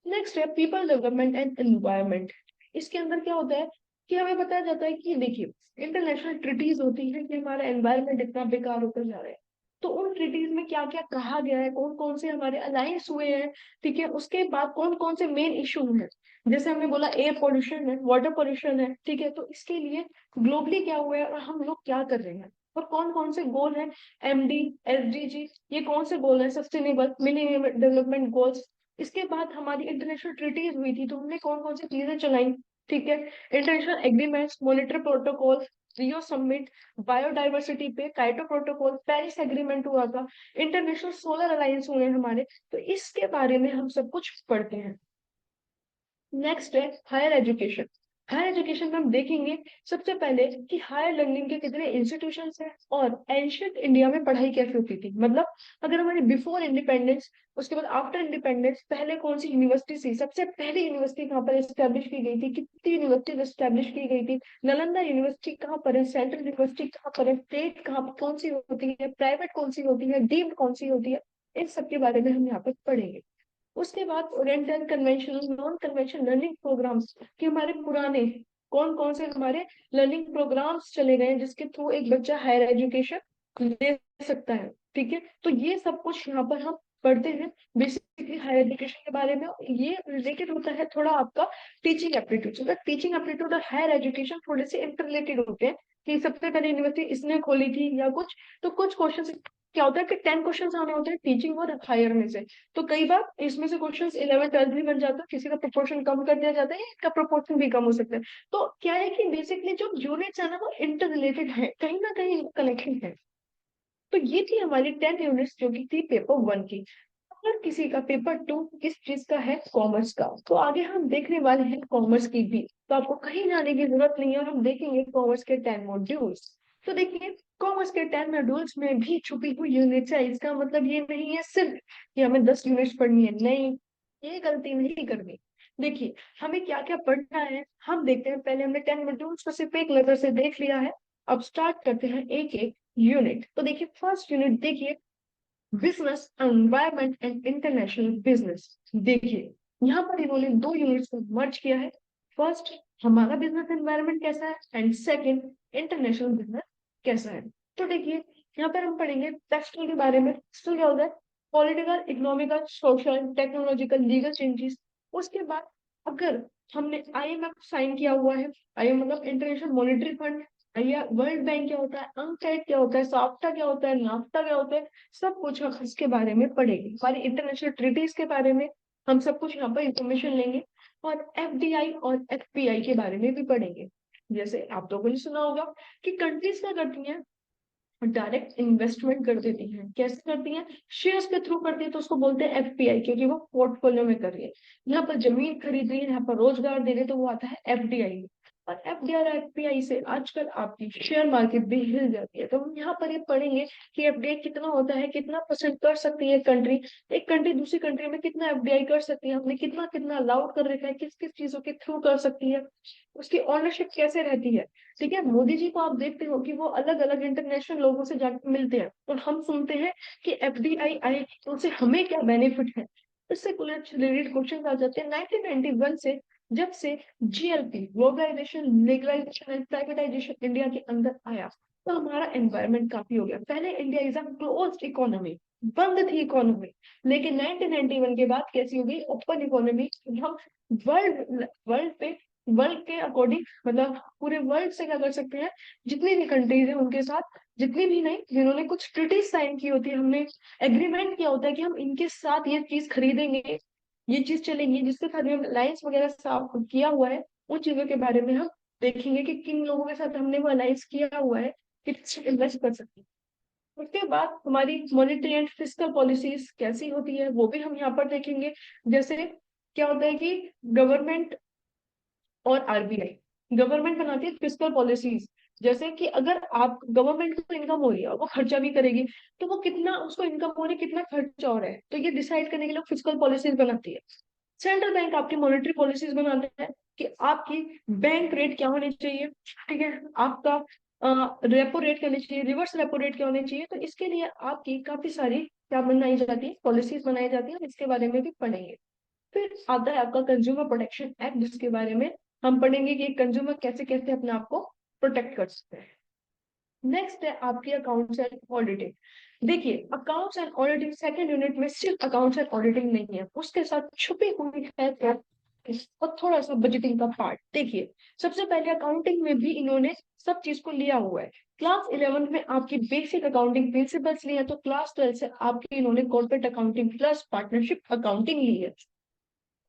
नेक्स्ट है पीपल डेवलपमेंट एंड एनवायरनमेंट। इसके अंदर क्या होता है, कि हमें बताया जाता है कि देखिए इंटरनेशनल ट्रिटीज होती है कि हमारा एनवायरनमेंट इतना बेकार होकर जा रहा है। तो उन ट्रिटीज में क्या क्या कहा गया है, कौन कौन से हमारे अलायंस हुए हैं, ठीक है, उसके बाद कौन कौन से मेन इशू हैं। जैसे हमने बोला एयर पोल्यूशन है, वाटर पोल्यूशन है, ठीक है, तो इसके लिए ग्लोबली क्या हुआ है और हम लोग क्या कर रहे हैं, और कौन कौन से गोल हैं, MD, SDG, ये कौन से गोल है, सस्टेनेबल मिलेनियम डेवलपमेंट गोल्स। इसके बाद हमारी इंटरनेशनल ट्रीटीज हुई थी, तो हमने कौन कौन सी चीजें चलाई, ठीक है, international agreements, monetary protocol, Rio summit, biodiversity पे काइटो प्रोटोकॉल, पेरिस एग्रीमेंट हुआ था, इंटरनेशनल सोलर अलायंस हुए हैं हमारे। तो इसके बारे में हम सब कुछ पढ़ते हैं। नेक्स्ट है हायर एजुकेशन। हायर एजुकेशन में हम देखेंगे सबसे पहले कि हायर लर्निंग के कितने इंस्टीट्यूशंस हैं, और एंशियंट इंडिया में पढ़ाई कैसे होती थी, मतलब अगर हमारे बिफोर इंडिपेंडेंस, उसके बाद आफ्टर इंडिपेंडेंस, पहले कौन सी यूनिवर्सिटी थी, सबसे पहली यूनिवर्सिटी कहाँ पर एस्टेब्लिश की गई थी, कितनी यूनिवर्सिटी एस्टेब्लिश की गई थी, नालंदा यूनिवर्सिटी कहाँ पर है, सेंट्रल यूनिवर्सिटी कहाँ पर है, स्टेट कहाँ कौन सी होती है, प्राइवेट कौन सी होती है, डीम्ड कौन सी होती है। इन सब के बारे में हम यहाँ पर पढ़ेंगे। उसके बाद oriental conventional non conventional learning programmes कि हमारे पुराने कौन कौन से हमारे लर्निंग प्रोग्राम्स चले गए हैं जिसके थ्रू एक बच्चा हायर एजुकेशन ले सकता है। ठीक है, तो ये सब कुछ यहाँ पर हम पढ़ते हैं बेसिकली हायर एजुकेशन के बारे में। ये रिलेटेड होता है थोड़ा आपका टीचिंग एप्टीट्यूड। टीचिंग एप्टीट्यूड और हायर एजुकेशन थोड़े से इंटर रिलेटेड होते हैं कि सबसे पहले यूनिवर्सिटी इसने खोली थी या कुछ, तो कुछ क्वेश्चन क्या होता है कि 10 क्वेश्चन आने होते हैं टीचिंग और हायर में से, तो कई बार इसमें से क्वेश्चंस 11 12 भी बन जाता है, किसी का प्रोपोर्शन कम कर दिया जाता है, इसका प्रोपोर्शन भी कम हो सकता है। तो क्या है कि बेसिकली जो यूनिट्स है ना वो इंटर रिलेटेड है, कहीं ना कहीं कनेक्शन है। तो ये थी हमारी 10 यूनिट्स जो कि थी पेपर 1 की। अगर किसी का पेपर 2 किस चीज का है, कॉमर्स का, तो आगे हम देखने वाले हैं कॉमर्स की भी, तो आपको कहीं जाने की जरूरत नहीं है और हम देखेंगे कॉमर्स के 10 मॉड्यूल्स। तो देखिए कॉमर्स के 10 मॉड्यूल्स में भी छुपी हुई यूनिट्स है, इसका मतलब ये नहीं है सिर्फ कि हमें 10 यूनिट्स पढ़नी है, नहीं, ये गलती नहीं करनी। देखिए हमें क्या क्या पढ़ना है हम देखते हैं। पहले हमने 10 मॉड्यूल्स को सिर्फ एक नजर से देख लिया है, अब स्टार्ट करते हैं एक एक यूनिट। तो देखिए फर्स्ट यूनिट देखिए, business environment and international business. देखिए यहाँ पर इन्होंने दो यूनिट्स को मर्ज किया है। फर्स्ट हमारा बिजनेस एनवायरमेंट कैसा है एंड सेकंड इंटरनेशनल बिजनेस कैसा है। तो देखिए यहाँ पर हम पढ़ेंगे टेक्सटाइल के बारे में। टेक्सटाइल क्या होता है, political economical social technological legal changes. उसके बाद अगर हमने आईएमएफ साइन किया हुआ है, आईएमएफ मतलब इंटरनेशनल मॉनेटरी फंड, या वर्ल्ड बैंक क्या होता है, अंकटैड क्या होता है, साफ्टा क्या होता है, नाफ्ता क्या होता है, सब कुछ हम इसके बारे में पढ़ेंगे। हमारी इंटरनेशनल ट्रीटीज के बारे में हम सब कुछ यहाँ पर इंफॉर्मेशन लेंगे, और एफडीआई और एफपीआई के बारे में भी पढ़ेंगे। जैसे आप लोगों ने सुना होगा कि कंट्रीज क्या करती हैं, डायरेक्ट इन्वेस्टमेंट कर देती हैं। कैसे करती हैं, शेयर्स के थ्रू करती है, तो उसको बोलते हैं एफपीआई, क्योंकि वो पोर्टफोलियो में कर रही है। यहाँ पर जमीन खरीद रही है, यहाँ पर रोजगार दे रहे हैं, तो वो आता है एफडीआई। और एफडीआई और एफपीआई से आजकल आपकी शेयर मार्केट भी हिल जाती है। तो हम यहाँ पर ये पढ़ेंगे कि एफडीआई कितना होता है, कितना परसेंट कर सकती है कंट्री, एक कंट्री दूसरी कंट्री में कितना एफडीआई कर सकती है, हमने कितना कितना अलाउड कर रखा है, किस किस चीजों के थ्रू कर सकती है, उसकी ओनरशिप कैसे रहती है। ठीक है, मोदी जी को आप देखते हो कि वो अलग अलग इंटरनेशनल लोगों से जाकर मिलते हैं, और हम सुनते हैं कि एफडीआई आई तो उससे हमें क्या बेनिफिट है। इससे रिलेटेड क्वेश्चन आ जाते हैं 1991 से, जब से GLP globalisation legalisation and privatisation India के अंदर आया, तो हमारा एनवायरमेंट काफी हो गया। पहले India is a closed economy, बंद थी इकोनॉमी, लेकिन 1991 के बाद कैसी हो गई, ओपन इकोनॉमी। हम वर्ल्ड वर्ल्ड पे वर्ल्ड के अकॉर्डिंग मतलब पूरे वर्ल्ड से क्या कर सकते हैं, जितनी भी कंट्रीज है उनके साथ, जितनी भी नहीं जिन्होंने कुछ ट्रीटी साइन की होती है, हमने एग्रीमेंट किया होता है कि हम इनके साथ ये चीज खरीदेंगे, ये चीज चलेंगी, जिसके साथ हमने अलायंस वगैरह साफ किया हुआ है, उन चीजों के बारे में हम देखेंगे कि किन लोगों के साथ हमने वो अलायंस किया हुआ है कि इन्वेस्ट कर सकते हैं। उसके बाद हमारी मॉनेटरी एंड फिस्कल पॉलिसीज कैसी होती है वो भी हम यहाँ पर देखेंगे। जैसे क्या होता है कि गवर्नमेंट और आरबीआई गवर्नमेंट बनाती है फिस्कल पॉलिसीज, जैसे कि अगर आप गवर्नमेंट को इनकम हो रही है और वो खर्चा भी करेगी, तो वो कितना उसको इनकम हो रही है, कितना खर्चा हो रहा है, तो ये डिसाइड करने के लिए फिस्कल पॉलिसीज बनाती है। सेंट्रल बैंक आपकी मॉनेटरी पॉलिसीज बनाता है कि आपकी बैंक रेट क्या होनी चाहिए, ठीक है, आपका रेपो रेट क्या होनी चाहिए, रिवर्स रेपो रेट क्या होनी चाहिए। तो इसके लिए आपकी काफी सारी क्या बनाई जाती है, पॉलिसीज बनाई जाती है, इसके बारे में भी पढ़ेंगे। फिर आता है आपका कंज्यूमर प्रोटेक्शन एक्ट, जिसके बारे में हम पढ़ेंगे कि कंज्यूमर कैसे कैसे अपने आप को प्रोटेक्ट कर सकते हैं। नेक्स्ट है आपकी अकाउंट्स एंड ऑडिटिंग। देखिए accounts and auditing second unit में सिर्फ अकाउंट्स एंड ऑडिटिंग नहीं है, उसके साथ छुपी हुई है और थोड़ा सा बजटिंग का पार्ट। देखिए सबसे पहले अकाउंटिंग में भी इन्होंने सब चीज को लिया हुआ है। क्लास 11 में आपकी बेसिक अकाउंटिंग प्रिंसिपल्स ली है, तो क्लास 12 से आपकी इन्होंने corporate accounting plus partnership accounting ली है।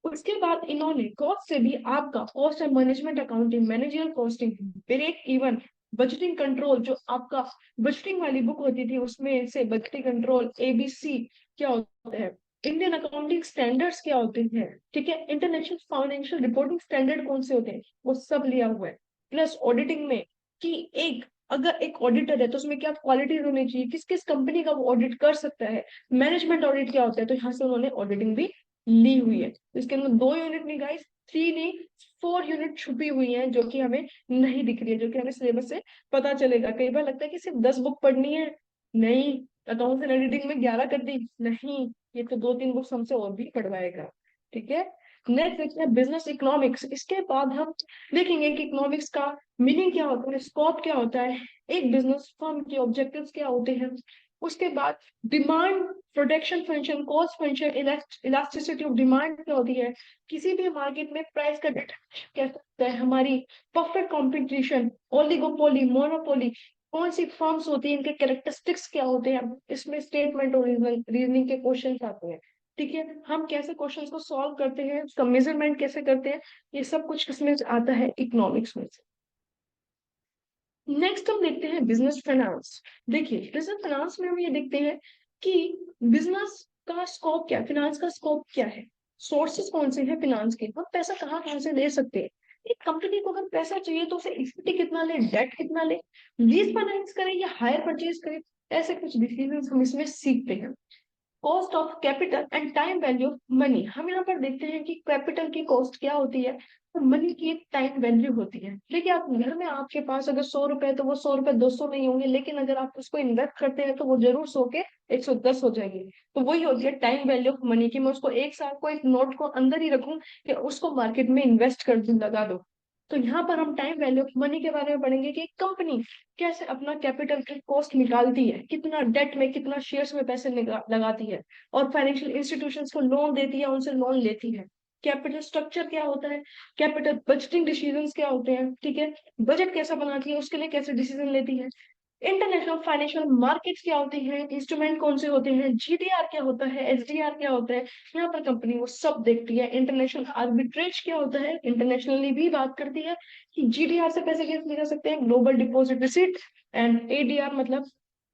उसके बाद इन्होंने कॉस्ट से भी आपका cost and management accounting, managerial costing, break even, budgeting control, जो आपका बजटिंग वाली बुक होती थी उसमें से बजटिंग कंट्रोल एबीसी क्या होता है, इंडियन अकाउंटिंग स्टैंडर्ड्स क्या होते हैं, ठीक है, इंटरनेशनल फाइनेंशियल रिपोर्टिंग स्टैंडर्ड कौन से होते हैं, वो सब लिया हुआ है। प्लस ऑडिटिंग में कि एक अगर एक ऑडिटर है तो उसमें क्या क्वालिटीज होनी चाहिए, किस किस कंपनी का वो ऑडिट कर सकता है, मैनेजमेंट ऑडिट क्या होता है, तो यहाँ से उन्होंने ऑडिटिंग भी ली हुई है। इसके अंदर 2 यूनिट नहीं गाइस, 3 नहीं 4 यूनिट छुपी हुई हैं जो कि हमें नहीं दिख रही है, जो कि हमें सिलेबस से पता चलेगा। कई बार लगता है कि सिर्फ 10 बुक पढ़नी है, नहीं। अकाउंट्स एंड एडिटिंग में 11 कर दी? नहीं, ये तो 2-3 बुक्स हमसे और भी पढ़वाएगा। ठीक है। नेक्स्ट देखते हैं बिजनेस इकोनॉमिक्स। इसके बाद हम देखेंगे कि इकोनॉमिक्स का मीनिंग क्या होता है, स्कोप क्या होता है, एक बिजनेस फर्म के ऑब्जेक्टिव्स क्या होते हैं। उसके बाद demand production function, cost function, elasticity of demand क्या होती है, किसी भी मार्केट में प्राइस का डेटा क्या होता है, हमारी परफेक्ट कॉम्पिटिशन, ओलिगोपोली, मोनोपोली, कौन सी फर्म्स होती है, इनके कैरेक्टरिस्टिक्स क्या होते हैं। इसमें स्टेटमेंट और रीजनिंग के क्वेश्चन आते हैं। ठीक है, हम कैसे क्वेश्चंस को सॉल्व करते हैं, उसका मेजरमेंट कैसे करते हैं, ये सब कुछ इसमें आता है इकोनॉमिक्स में से। नेक्स्ट हम देखते हैं बिजनेस फाइनेंस। देखिए बिजनेस फाइनेंस में हम ये देखते हैं कि बिजनेस का स्कोप क्या है, फिनांस का स्कोप क्या है, सोर्सेस कौन से हैं फिनांस के, हम पैसा कहाँ कहाँ से ले सकते हैं, एक कंपनी को अगर पैसा चाहिए तो उसे इक्विटी कितना ले, डेट कितना ले, लीज फाइनेंस करे या हायर परचेज करे, ऐसे कुछ डिसीजन हम इसमें सीखते हैं। Cost of capital and time value of money, हम यहाँ पर देखते हैं कि कैपिटल की कॉस्ट क्या होती है और मनी की एक टाइम वैल्यू होती है। देखिए आप घर में आपके पास अगर 100 रुपए, तो वो 100 रुपए 200 नहीं होंगे, लेकिन अगर आप उसको इन्वेस्ट करते हैं तो वो जरूर 100 के 110 हो जाएंगे। तो वही होती है टाइम वैल्यू ऑफ मनी की, मैं उसको एक साल को एक नोट को अंदर ही रखूं कि उसको मार्केट में इन्वेस्ट कर दूं, लगा दो। तो यहाँ पर हम टाइम वैल्यू ऑफ मनी के बारे में पढ़ेंगे कि एक कंपनी कैसे अपना कैपिटल की कॉस्ट निकालती है, कितना डेट में, कितना शेयर्स में पैसे लगाती है, और फाइनेंशियल इंस्टीट्यूशंस को लोन देती है, उनसे लोन लेती है। कैपिटल स्ट्रक्चर क्या होता है, कैपिटल बजटिंग डिसीजंस क्या होते हैं, ठीक है, बजट कैसा बनाती है, उसके लिए कैसे डिसीजन लेती है। इंटरनेशनल फाइनेंशियल मार्केट्स क्या होती हैं, इंस्ट्रूमेंट कौन से होते हैं, जीडीआर क्या होता है, एसडीआर क्या होता है, यहाँ पर कंपनी वो सब देखती है। इंटरनेशनल आर्बिट्रेज क्या होता है, इंटरनेशनली भी बात करती है कि जीडीआर से पैसे कैसे निकाल सकते हैं, global deposit receipt, and ADR मतलब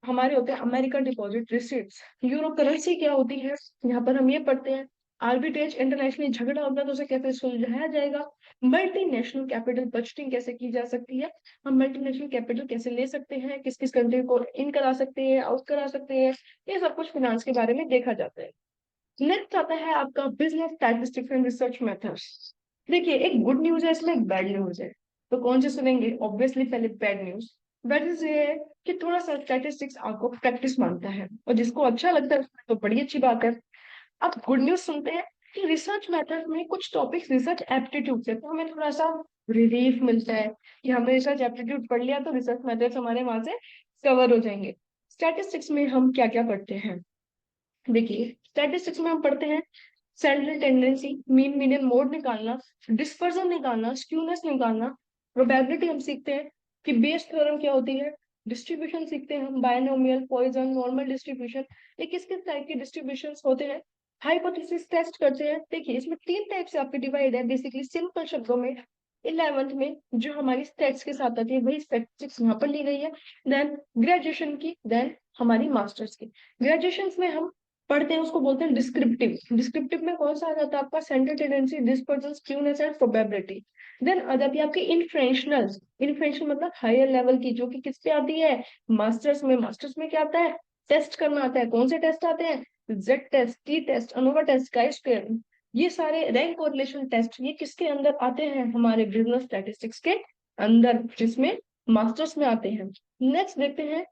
हमारे होते हैं American deposit receipts. Euro currency क्या होती है, यहाँ पर हम ये पढ़ते हैं। आर्बिट्रेज इंटरनेशनली झगड़ा होता है तो उसे कैसे सुलझाया जाएगा। मल्टीनेशनल कैपिटल बजटिंग कैसे की जा सकती है, हम मल्टीनेशनल कैपिटल कैसे ले सकते हैं, किस किस कंट्री को इन करा सकते हैं, आउट करा सकते हैं, ये सब कुछ फिनांस के बारे में देखा जाता है। नेक्स्ट आता है आपका business statistics and research methods. देखिए एक गुड न्यूज है, इसमें एक बैड न्यूज है। तो कौन से सुनेंगे, ऑब्वियसली पहले बैड न्यूज। बैड न्यूज ये है कि थोड़ा सा स्टैटिस्टिक्स आपको प्रैक्टिस मांगता है, और जिसको अच्छा लगता है उसमें तो बड़ी अच्छी बात है। अब गुड न्यूज सुनते हैं कि रिसर्च मेथड में कुछ टॉपिक्स रिसर्च एप्टीट्यूड से, तो हमें थोड़ा सा रिलीफ मिलता है कि हमने रिसर्च एप्टीट्यूड पढ़ लिया तो रिसर्च मेथड्स हमारे वहां से कवर हो जाएंगे। स्टैटिस्टिक्स में हम क्या क्या पढ़ते हैं, देखिए स्टैटिस्टिक्स में हम पढ़ते हैं central tendency, mean median mode निकालना, डिस्पर्जन निकालना, स्क्यूनेस निकालना, प्रोबेबिलिटी हम सीखते हैं कि बेस थ्योरम क्या होती है, डिस्ट्रीब्यूशन सीखते हैं हम, बायनोमियल, पॉइजन, नॉर्मल डिस्ट्रीब्यूशन, ये किस किस टाइप के डिस्ट्रीब्यूशन होते हैं। हाइपोथेसिस टेस्ट करते हैं। देखिए इसमें 3 टाइप से आपके डिवाइड है बेसिकली, सिंपल शब्दों में। 11th में जो हमारी स्टेट्स के साथ आती है वही स्टेटिस्टिक्स यहाँ पर ली गई है। देन ग्रेजुएशन की, देन हमारी मास्टर्स की। ग्रेजुएशन में हम पढ़ते हैं उसको बोलते हैं डिस्क्रिप्टिव। डिस्क्रिप्टिव में कौन सा आ जाता है आपका, central tendency, dispersion, skewness and probability. Then आ जाती है आपकी इनफ्रेंशनल। इनफ्रेंशनल मतलब हायर लेवल की, जो कि किस पे आती है, मास्टर्स में। मास्टर्स में क्या आता है, टेस्ट करना आता है। कौन से टेस्ट आते हैं, Z test, T test, ANOVA test, chi square, ये सारे रैंक कोरिलेशन टेस्ट, ये किसके अंदर आते हैं, हमारे बिजनेस स्टैटिस्टिक्स के अंदर, जिसमें मास्टर्स में आते हैं। नेक्स्ट देखते हैं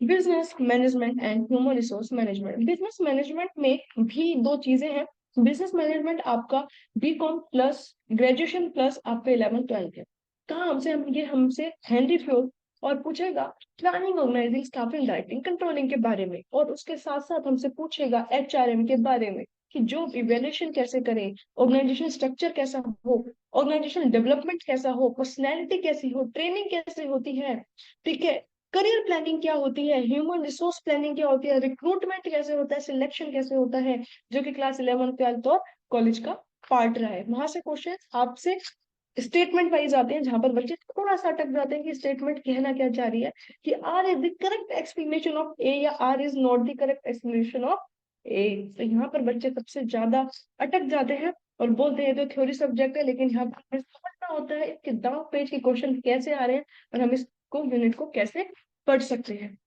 business management and human resource management. Business management में भी 2 चीजें हैं। बिजनेस मैनेजमेंट आपका बीकॉम प्लस ग्रेजुएशन प्लस आपका 11th 12th है। कहाँ हमसे ये हमसे हेनरी फ्योर्ड और पूछेगा planning, organising, staffing, directing, controlling के बारे में, और उसके साथ साथ हमसे पूछेगा एचआरएम के बारे में कि जॉब इवेल्युएशन कैसे करें, ऑर्गेनाइजेशन स्ट्रक्चर कैसा हो, ऑर्गेनाइजेशन डेवलपमेंट कैसा हो, पर्सनैलिटी कैसी हो, ट्रेनिंग कैसे होती है, ठीक है, करियर प्लानिंग क्या होती है, ह्यूमन रिसोर्स प्लानिंग क्या होती है, रिक्रूटमेंट कैसे होता है, सिलेक्शन कैसे होता है, जो कि क्लास 11th 12th और कॉलेज का पार्ट रहा है। वहां से क्वेश्चन आपसे स्टेटमेंट वाइज आते हैं, जहां पर बच्चे थोड़ा सा अटक जाते हैं कि स्टेटमेंट कहना क्या चाह रही है, कि R is the correct explanation of A या R is not the correct explanation of A. तो यहाँ पर बच्चे सबसे ज्यादा अटक जाते हैं और बोलते हैं तो थ्योरी सब्जेक्ट है, लेकिन यहाँ पर हमें समझना होता है कि दांव पेज के क्वेश्चन कैसे आ रहे हैं और हम इसको यूनिट को कैसे पढ़ सकते हैं।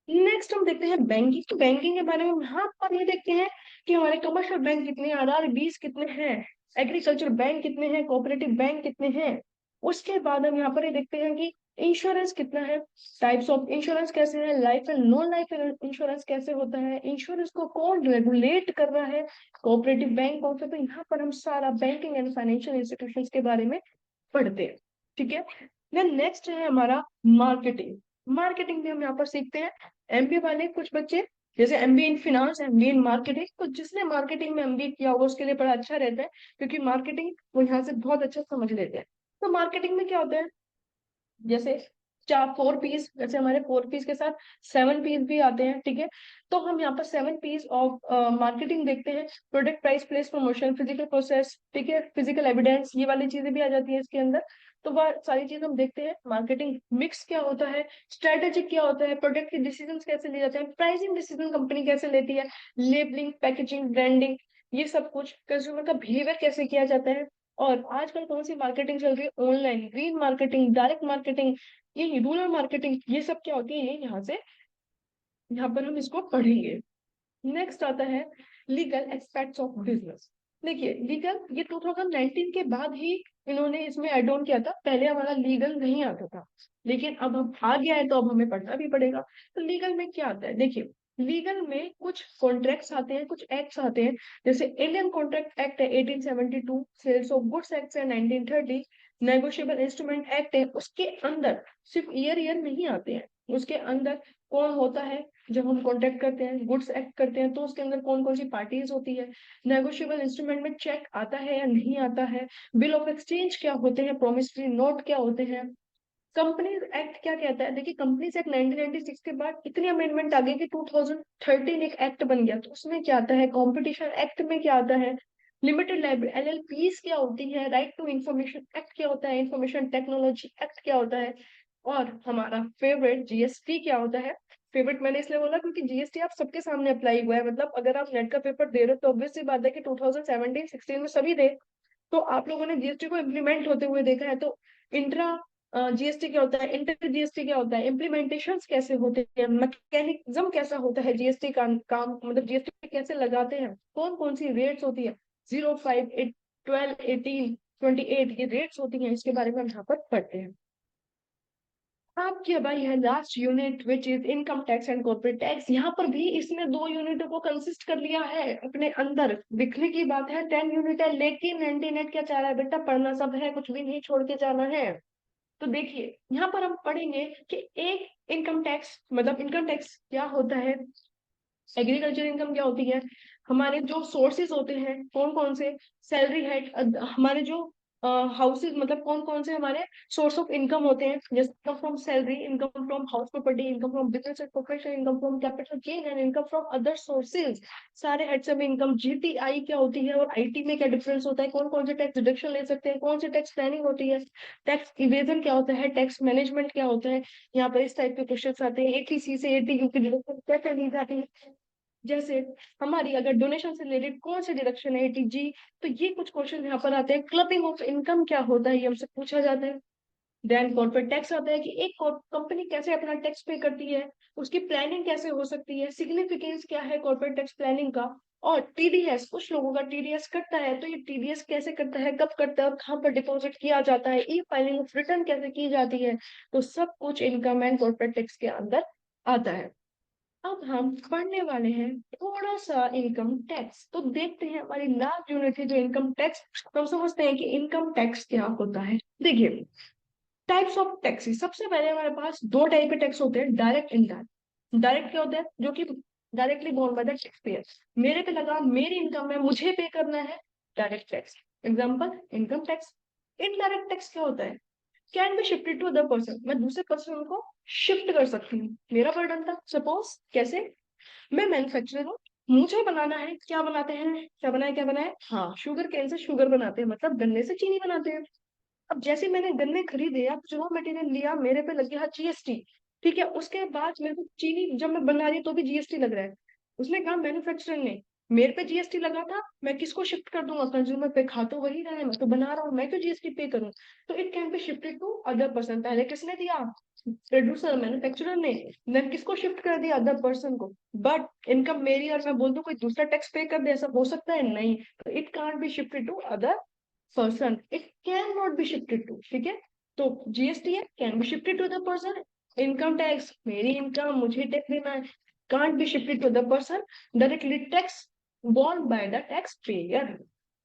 नेक्स्ट हम देखते हैं बैंकिंग। तो बैंकिंग के बारे में यहाँ पर ये देखते हैं कि हमारे कमर्शियल बैंक कितने हैं, आरआरबीज कितने हैं, एग्रीकल्चर बैंक कितने हैं, कोऑपरेटिव बैंक कितने हैं। उसके बाद हम यहाँ पर ये देखते हैं कि इंश्योरेंस कितना है, टाइप्स ऑफ इंश्योरेंस कैसे है, life and non life insurance कैसे होता है, इंश्योरेंस को कौन रेगुलेट कर रहा है, कोऑपरेटिव बैंक कौन सा, तो यहाँ पर हम सारा बैंकिंग एंड फाइनेंशियल इंस्टीट्यूशंस के बारे में पढ़ते हैं। ठीक है, देन नेक्स्ट है हमारा मार्केटिंग। मार्केटिंग भी हम यहाँ पर सीखते हैं। एमबीए वाले कुछ बच्चे, जैसे MBA in finance, MBA in marketing, तो जिसने मार्केटिंग में एमबीए किया होगा उसके लिए बड़ा अच्छा रहता है, क्योंकि मार्केटिंग वो यहाँ से बहुत अच्छा समझ लेते हैं। तो मार्केटिंग में क्या होता है, जैसे चार 4 पीस, जैसे हमारे 4 पीस के साथ 7 पीस भी आते हैं। ठीक है, तो हम यहाँ पर 7 पीस ऑफ मार्केटिंग देखते हैं। Product, price, place, promotion, physical process, ठीक है, फिजिकल एविडेंस, ये वाली चीजें भी आ जाती है इसके अंदर। तो वह सारी चीज हम देखते हैं। मार्केटिंग मिक्स क्या होता है, स्ट्रेटेजिक क्या होता है, प्रोडक्ट के डिसीजन कैसे लिए जाते हैं, प्राइसिंग डिसीजन कंपनी कैसे लेती है, लेबलिंग, पैकेजिंग, ब्रांडिंग, ये सब कुछ, कंज्यूमर का बिहेवियर कैसे किया जाता है। और आजकल कौन सी मार्केटिंग चल रही है, online, green marketing, direct marketing, ये रूरल मार्केटिंग, ये सब क्या होती है, ये यहाँ से, यहाँ पर हम इसको पढ़ेंगे। नेक्स्ट आता है लीगल एस्पेक्ट्स ऑफ बिजनेस। देखिए लीगल, ये 2019 के बाद ही इन्होंने इसमें एड ऑन किया था, पहले हमारा लीगल नहीं आता था, लेकिन अब आ गया है तो अब हमें पढ़ना भी पड़ेगा। तो लीगल में क्या आता है, देखिए लीगल में कुछ कॉन्ट्रैक्ट्स आते हैं, कुछ एक्ट्स आते हैं। जैसे इंडियन कॉन्ट्रैक्ट एक्ट है 1872, सेल्स ऑफ गुड्स एक्ट है 1930, नेगोशिएबल इंस्ट्रूमेंट एक्ट है, उसके अंदर सिर्फ ईयर नहीं आते हैं, उसके अंदर कौन होता है, जब हम कॉन्ट्रैक्ट करते हैं, गुड्स एक्ट करते हैं, तो उसके अंदर कौन कौन सी पार्टीज होती है, नेगोशिएबल इंस्ट्रूमेंट में चेक आता है या नहीं आता है, बिल ऑफ एक्सचेंज क्या होते हैं, प्रोमिसरी नोट क्या होते हैं, कंपनीज एक्ट क्या कहता है। देखिए कंपनीज एक्ट 1996 के बाद इतनी अमेंडमेंट आ गई कि 2013 एक एक्ट बन गया, तो उसमें क्या आता है, कंपटीशन एक्ट में क्या आता है, लिमिटेड लाइबिलिटी एलएलपीज क्या होती है, राइट टू इंफॉर्मेशन एक्ट क्या होता है, इंफॉर्मेशन टेक्नोलॉजी एक्ट क्या होता है, और हमारा फेवरेट जीएसटी क्या होता है। फेवरेट मैंने इसलिए बोला क्योंकि जीएसटी आप सबके सामने अप्लाई हुआ है, मतलब अगर आप नेट का पेपर दे रहे हो तो ऑब्वियस सी बात है कि 2017-16 में सभी दे, तो आप लोगों ने जीएसटी को इम्प्लीमेंट होते हुए देखा है। तो इंट्रा जीएसटी क्या होता है, इंटर जीएसटी क्या होता है, इम्प्लीमेंटेशन कैसे होते हैं, मैकेनिज्म कैसा होता है जीएसटी का काम, मतलब जीएसटी कैसे लगाते हैं, कौन कौन सी रेट्स होती है, 0, 5, 8, 12, 18, 28, ये रेट्स होती हैं, इसके बारे में हम यहाँ पर पढ़ते हैं। आपके भाई है last unit which is income tax and corporate tax. यहाँ पर भी इसने 2 यूनिटों को कंसिस्ट कर लिया है अपने अंदर, लिखने की बात है 10 यूनिट है, लेकिन 98 क्या चाह रहा है बेटा, पढ़ना सब है, कुछ भी नहीं छोड़ के जाना है। तो देखिए यहाँ पर हम पढ़ेंगे कि एक इनकम टैक्स, मतलब इनकम टैक्स क्या होता है, एग्रीकल्चर इनकम क्या होती है, हमारे जो सोर्सेज होते हैं कौन कौन से, सैलरी है, हमारे जो हाउसेज, मतलब कौन कौन से हमारे सोर्स ऑफ इनकम होते हैं, जैसे income from salary, income from house property, income from business and profession, income from capital gain and income from other sources, सारे हेड्स ऑफ इनकम। जीटीआई क्या होती है और आईटी में क्या डिफरेंस होता है, कौन कौन से टैक्स डिडक्शन ले सकते हैं, कौन से टैक्स प्लानिंग होती है, टैक्स इवेजन क्या होता है, टैक्स मैनेजमेंट क्या होता है। यहाँ पर इस टाइप के क्वेश्चन आते हैं। एटीसी से एटीयू की डिडक्शन कैसे ली जाती है, जैसे हमारी अगर डोनेशन से रिलेटेड कौन से डिडक्शन है, एटीजी। तो ये कुछ क्वेश्चन यहाँ पर आते हैं। क्लबिंग ऑफ इनकम क्या होता है, ये हमसे पूछा जाता है। देन कॉर्पोरेट टैक्स आता है कि एक कंपनी कैसे अपना टैक्स पे करती है, उसकी प्लानिंग कैसे हो सकती है, सिग्निफिकेंस क्या है कॉर्पोरेट टैक्स प्लानिंग का। और टीडीएस, कुछ लोगों का टीडीएस कटता है, तो ये टीडीएस कैसे करता है, कब करता है और कहाँ पर डिपॉजिट किया जाता है, ई फाइलिंग ऑफ रिटर्न कैसे की जाती है। तो सब कुछ इनकम एंड कॉर्पोरेट टैक्स के अंदर आता है। अब हम पढ़ने वाले हैं थोड़ा सा इनकम टैक्स। तो देखते हैं हमारी लास्ट यूनिट है जो इनकम टैक्स। तो हम समझते हैं कि इनकम टैक्स क्या होता है। देखिए टाइप्स ऑफ टैक्सेस, सबसे पहले हमारे पास 2 टाइप के टैक्स होते हैं, डायरेक्ट, इनडायरेक्ट। डायरेक्ट क्या होता है, जो कि directly borne by the taxpayer, मेरे पे लगा, मेरी इनकम है, मुझे पे करना है, direct tax. Example income tax. Indirect tax क्या होता है, can be shifted to other person, मैं दूसरे पर्सन को शिफ्ट कर सकती हूँ मेरा बर्डन था। सपोज कैसे, मैं मैन्युफैक्चरर हूँ, मुझे बनाना है, क्या बनाते हैं, क्या बनाए, हाँ शुगर केन से शुगर बनाते हैं, मतलब गन्ने से चीनी बनाते हैं। अब जैसे मैंने गन्ने खरीदे, अब जो मटेरियल लिया, मेरे पे लग गया जीएसटी। ठीक है, उसके बाद मेरे को चीनी जब मैं बना रही तो भी जीएसटी लग रहा है। उसने कहा मैन्युफैक्चरर ने, मेरे पे जीएसटी लगा था, मैं किसको शिफ्ट कर दूंगा, कंज्यूमर पे, खा तो वही रहा है, मैं तो बना रहा हूँ, मैं क्यों जीएसटी पे करूँ। तो it can be shifted to other person. पहले किसने दिया, प्रोड्यूसर मैन्युफैक्चरर ने, देन किसको शिफ्ट कर दिया, अदर पर्सन को। बट इनकम मेरी और मैं बोल दूं कोई दूसरा टैक्स पे कर दे, ऐसा हो सकता है, नहीं। तो it can't be shifted to other person, it can not be shifted to, ठीक है। तो जीएसटी है can be shifted to the person, income tax मेरी इनकम मुझे टैक्स देना है, can't be shifted to the person, directly tax borne by the taxpayer.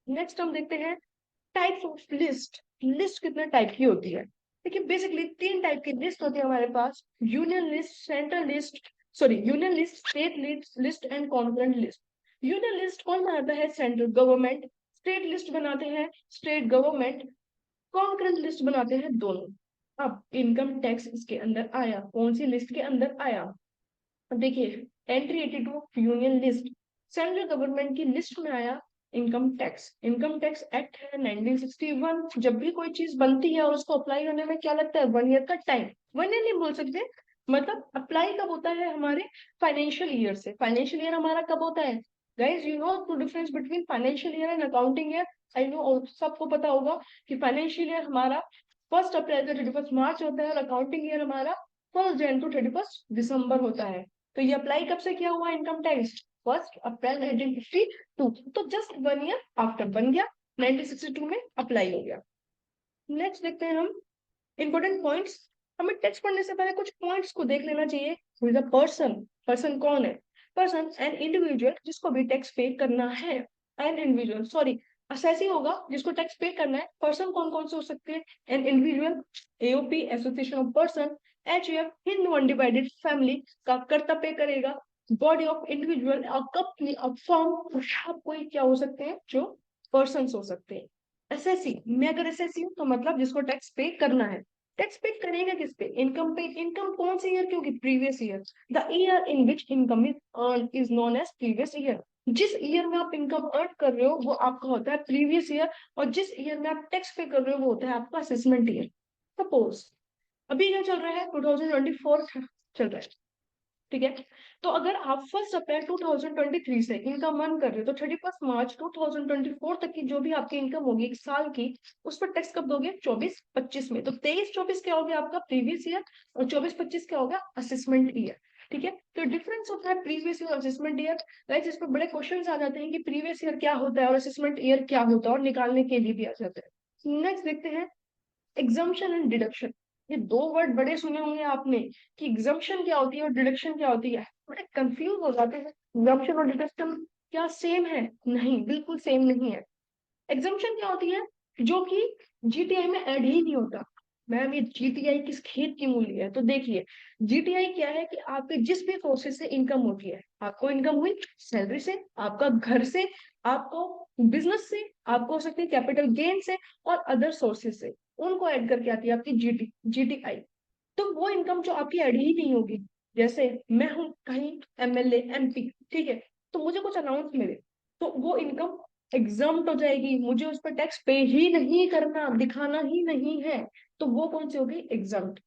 Next हम देखते हैं टाइप्स ऑफ लिस्ट। लिस्ट कितने टाइप की होती है? देखिए बेसिकली तीन टाइप की लिस्ट होती है हमारे पास, union list, central list, sorry union list, state list and concurrent list. Union list कौन बनाता है? Central government. स्टेट लिस्ट बनाते हैं स्टेट गवर्नमेंट। कॉन्करेंट लिस्ट बनाते हैं दोनों। अब इनकम टैक्स इसके अंदर आया, कौन सी लिस्ट के अंदर आया? अब देखिए entry 82 of union list, central government की लिस्ट में आया income tax. Income tax act है 1961। जब भी कोई चीज बनती है और उसको अप्लाई होने में क्या लगता है? 1 ईयर का टाइम। 1 ईयर नहीं बोल सकते, मतलब अप्लाई कब होता है? हमारे फाइनेंशियल ईयर से। फाइनेंशियल ईयर हमारा कब होता है? Guys you know to difference between financial year and accounting year. I know सबको पता होगा कि फाइनेंशियल ईयर हमारा 1 अप्रैल से 31 मार्च होता है और अकाउंटिंग ईयर हमारा 1 जनवरी टू 31 दिसंबर होता है। तो ये अप्लाई कब से किया हुआ इनकम टैक्स? 1 अप्रैल 1952। तो जस्ट 1 ईयर आफ्टर बन गया, 1962 में अप्लाई हो गया। नेक्स्ट देखते हैं हम इंपॉर्टेंट पॉइंट्स। हमें टैक्स पढ़ने से पहले कुछ पॉइंट्स को देख लेना चाहिए। Who is a person? Person कौन है? पर्सन एन इंडिविजुअल जिसको भी टैक्स पे करना है। एन इंडिविजुअल, सॉरी असेसी होगा जिसको टैक्स पे करना है। पर्सन कौन कौन से हो सकते हैं? An individual, AOP association of person, HUF Hindu undivided family का कर्ता पे करेगा, body of individual, a company, a firm, सब कोई क्या हो सकते हैं? जो पर्सन हो सकते हैं। एसएससी, मैं अगर एसएससी हूँ तो मतलब जिसको टैक्स पे करना है। टैक्स पे करेगा किस पे? इनकम पे। इनकम कौन से ईयर की होगी? Previous year. The year in which income is earn is known as previous year. जिस ईयर में आप इनकम अर्न कर रहे हो वो आपका होता है प्रीवियस ईयर, और जिस ईयर में आप टैक्स पे कर रहे हो वो होता है आपका असेसमेंट ईयर। सपोज अभी क्या चल रहा है? 2024 चल रहा है, ठीक है? तो अगर आप 1 अप्रैल 2023 से इनकम अर्न कर रहे हो तो 31 मार्च 2024 तक की जो भी आपकी इनकम होगी एक साल की, उस पर टैक्स कब दोगे? 24-25 में। तो 23-24 क्या हो गया आपका? Previous year. और 24-25 क्या हो गया? Assessment year. ठीक है, तो डिफरेंस होता है प्रीवियस ईयर और असेसमेंट ईयर। राइट, इस पर बड़े क्वेश्चन आ जाते हैं कि प्रीवियस ईयर क्या होता है और असेसमेंट ईयर क्या होता है, और निकालने के लिए भी आ जाते हैं। नेक्स्ट देखते हैं एग्जम्पशन एंड डिडक्शन। ये दो वर्ड बड़े सुने होंगे आपने कि एग्जम्पशन क्या होती है और डिडक्शन क्या होती है, बड़े कंफ्यूज हो जाते हैं। एग्जम्पशन और डिडक्शन क्या सेम है? नहीं, बिल्कुल सेम नहीं है। एग्जम्पशन क्या होती है? जो कि जीटीआई में ऐड ही नहीं होता। मैम ये जीटीआई किस खेत की मूली है? तो देखिए जीटीआई क्या है कि आपके जिस भी सोर्सेज से इनकम होती है, आपको इनकम हुई सैलरी से, आपका घर से, आपको बिजनेस से, आपको हो सकती है कैपिटल गेन से और अदर सोर्सेज से, उनको ऐड करके आती है आपकी जीटीआई। तो वो इनकम जो आपकी ऐड ही नहीं होगी, जैसे मैं हूं कहीं एमएलए एमपी, ठीक है, तो मुझे कुछ अनाउंस मिले तो वो इनकम एग्जाम्प्ट हो जाएगी, मुझे उस पर टैक्स पे ही नहीं करना, दिखाना ही नहीं है। तो वो कौन सी होगी? एग्जाम्प्ट।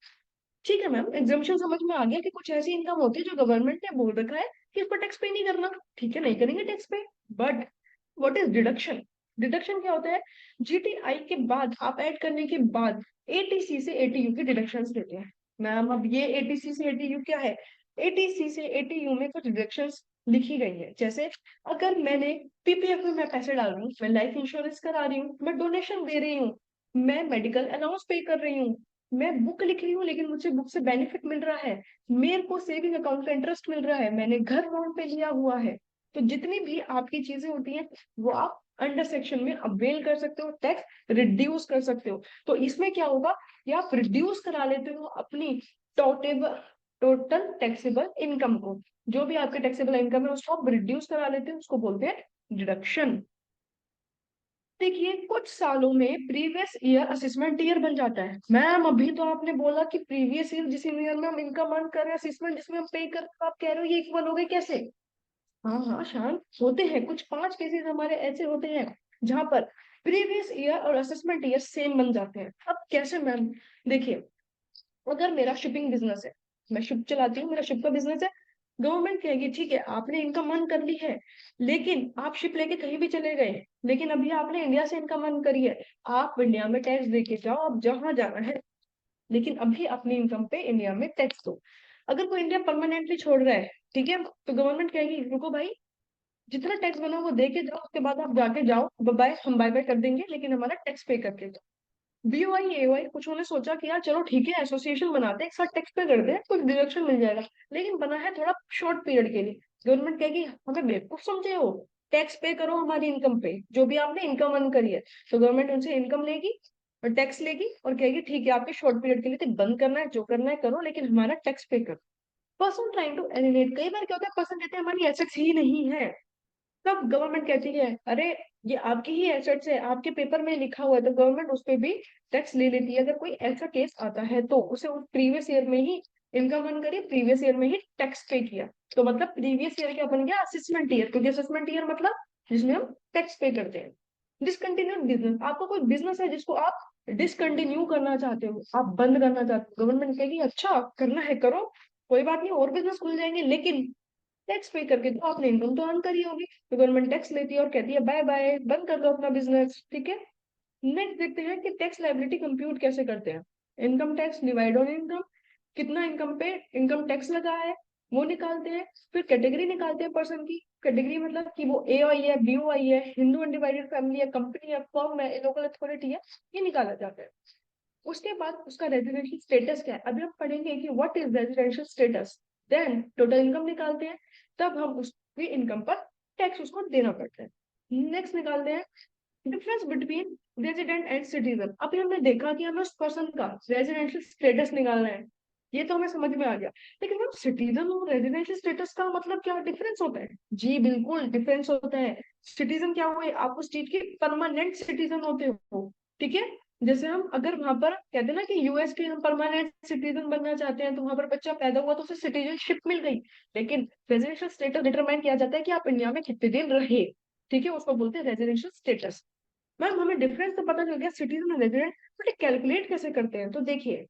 ठीक है मैम, एग्जाम्पशन समझ में आ गया कि कुछ ऐसी इनकम होती है जो गवर्नमेंट ने बोल रखा है कि इस पर टैक्स पे नहीं करना, ठीक है, नहीं करेंगे टैक्स पे। But what is deduction? Deduction क्या होता है? जीटीआई के बाद आप ऐड करने के बाद एटीसी से एटीयू की डिडक्शंस लेते हैं। मैम अब ये एटीसी से एटीयू क्या है? एटीसी से एटीयू में कुछ डिडक्शंस लिखी गई है, जैसे अगर मैंने पीपीएफ में मैं पैसे डाल रही हूँ, मैं लाइफ इंश्योरेंस करा रही हूँ, मैं डोनेशन दे रही हूँ, मैं मेडिकल अलाउंस पे कर रही हूँ, मैं बुक लिख रही हूँ लेकिन मुझे बुक से बेनिफिट मिल रहा है, मेरे को सेविंग अकाउंट का इंटरेस्ट मिल रहा है, मैंने घर लोन पे लिया हुआ है, तो जितनी भी आपकी चीजें होती हैं वो आप अंडर सेक्शन में अवेल कर सकते हो, टैक्स रिड्यूस कर सकते हो। तो इसमें क्या होगा कि आप रिड्यूस करा लेते हो अपनी टोटेबल टोटल टैक्सेबल इनकम को, जो भी आपके टैक्सेबल इनकम है उसको आप रिड्यूस करा लेते हैं, उसको बोलते हैं डिडक्शन। देखिए कुछ सालों में प्रीवियस ईयर असेसमेंट ईयर बन जाता है। मैम अभी तो आपने बोला कि प्रीवियस ईयर जिस ईयर में हम इनकम अर्न कर रहे हैं, असेसमेंट जिसमें हम पे कर रहे हैं, आप कह रहे हो ये इक्वल हो गए कैसे? हाँ हाँ शांत होते हैं, कुछ 5 केसेस हमारे ऐसे होते हैं जहां पर प्रीवियस ईयर और असेसमेंट ईयर सेम बन जाते हैं। अब कैसे मैम? देखिए अगर मेरा शिपिंग बिजनेस है, मैं शिप चलाती हूँ, मेरा शिप का बिजनेस है, गवर्नमेंट कहेगी ठीक है आपने इनकम अर्न कर ली है, लेकिन आप शिप लेके कहीं भी चले गए, लेकिन अभी आपने इंडिया से इनकम अर्न करी है, आप इंडिया में टैक्स दे के जाओ, आप जहां जाना है, लेकिन अभी अपनी इनकम पे इंडिया में टैक्स दो। अगर कोई इंडिया परमानेंटली छोड़ रहा है, ठीक है, तो गवर्नमेंट कहेगी रुको भाई, जितना टैक्स बना वो दे के जाओ, उसके बाद आप जाके जाओ, बाय बाय, हम बाय बाय कर देंगे, लेकिन हमारा टैक्स पे करके जाओ। बीओआई एओआई कुछ उन्होंने सोचा कि यार चलो ठीक है एसोसिएशन बनाते हैं, एक साथ टैक्स पे करते हैं, कुछ डिडक्शन मिल जाएगा। लेकिन बना है थोड़ा शॉर्ट पीरियड के लिए। गवर्नमेंट कहेगी हमें बेवकूफ समझे हो, टैक्स पे करो हमारी इनकम पे, जो भी आपने इनकम अर्न करी है। तो गवर्नमेंट उनसे इनकम लेगी और टैक्स लेगी और कहेगी ठीक है आपके शॉर्ट पीरियड के लिए तो बंद करना है, जो करना है करो, लेकिन हमारा टैक्स पे करो। पर्सन ट्राइंग टू एलिनेट, कई बार क्या होता है पर्सन कहते हैं हमारी एसेट्स ही नहीं है, तब गवर्नमेंट कहती है अरे ये आपकी ही एसेट्स है, आपके पेपर में लिखा हुआ है, तो गवर्नमेंट उस पे भी टैक्स ले लेती है। अगर कोई ऐसा केस आता है तो उसे उस प्रीवियस ईयर में ही इनकम अर्न करी, प्रीवियस ईयर में ही टैक्स पे किया। तो मतलब प्रीवियस ईयर क्या बन गया, असेसमेंट ईयर, क्योंकि असेसमेंट ईयर मतलब जिसमें हम टैक्स पे करते हैं। डिसकंटिन्यूड बिजनेस, आपको कोई बिजनेस है जिसको आप डिसकंटिन्यू करना चाहते हो, आप बंद करना चाहते हो, गवर्नमेंट कहेगी अच्छा करना है करो, कोई बात नहीं और बिजनेस खुल जाएंगे, लेकिन टैक्स पे करके तो आपने इनकम तो अर्न करी होगी। तो गवर्नमेंट टैक्स लेती है और कहती है बाय बाय, बंद कर दो अपना बिजनेस, ठीक है। नेक्स्ट देखते हैं कि टैक्स लायबिलिटी कंप्यूट कैसे करते हैं। Income tax divide on income, कितना इनकम पे इनकम टैक्स लगा है वो निकालते हैं। फिर कैटेगरी निकालते हैं पर्सन की, कैटेगरी मतलब कि वो ए आई है, बी आई है, हिंदू अनडिवाइडेड फैमिली है, कंपनी है, फर्म है, लोकल अथॉरिटी है, ये निकाला जाता है। उसके बाद उसका रेजिडेंशियल स्टेटस क्या है, अभी हम पढ़ेंगे कि what is residential status. Then total income निकालते हैं, तब हम उसकी इनकम पर टैक्स उसको देना पड़ता है। नेक्स्ट निकालते हैं difference between resident and citizen. अभी हमने देखा कि हमें उस पर्सन का रेजिडेंशियल स्टेटस निकालना है, ये तो हमें समझ में आ गया। लेकिन हम सिटीजन और रेजिडेंशियल स्टेटस का मतलब क्या डिफरेंस होता है? जी बिल्कुल डिफरेंस होता है। सिटीजन क्या हुए, आप उस चीज के परमानेंट सिटीजन होते हो, ठीक है। जैसे हम अगर वहां पर कहते हैं ना कि यूएस के हम परमानेंट सिटीजन बनना चाहते हैं, तो वहां पर बच्चा पैदा हुआ तो उसे सिटीजनशिप मिल गई। लेकिन रेजिडेंशियल स्टेटस डिटरमाइन किया जाता है कि आप इंडिया में कितने दिन रहे, ठीक है, उसको बोलते हैं रेजिडेंशियल स्टेटस। मैम हमें डिफरेंस तो पता चल गया सिटीजन और रेजिडेंट, बट कैलकुलेट कैसे करते हैं? तो देखिए,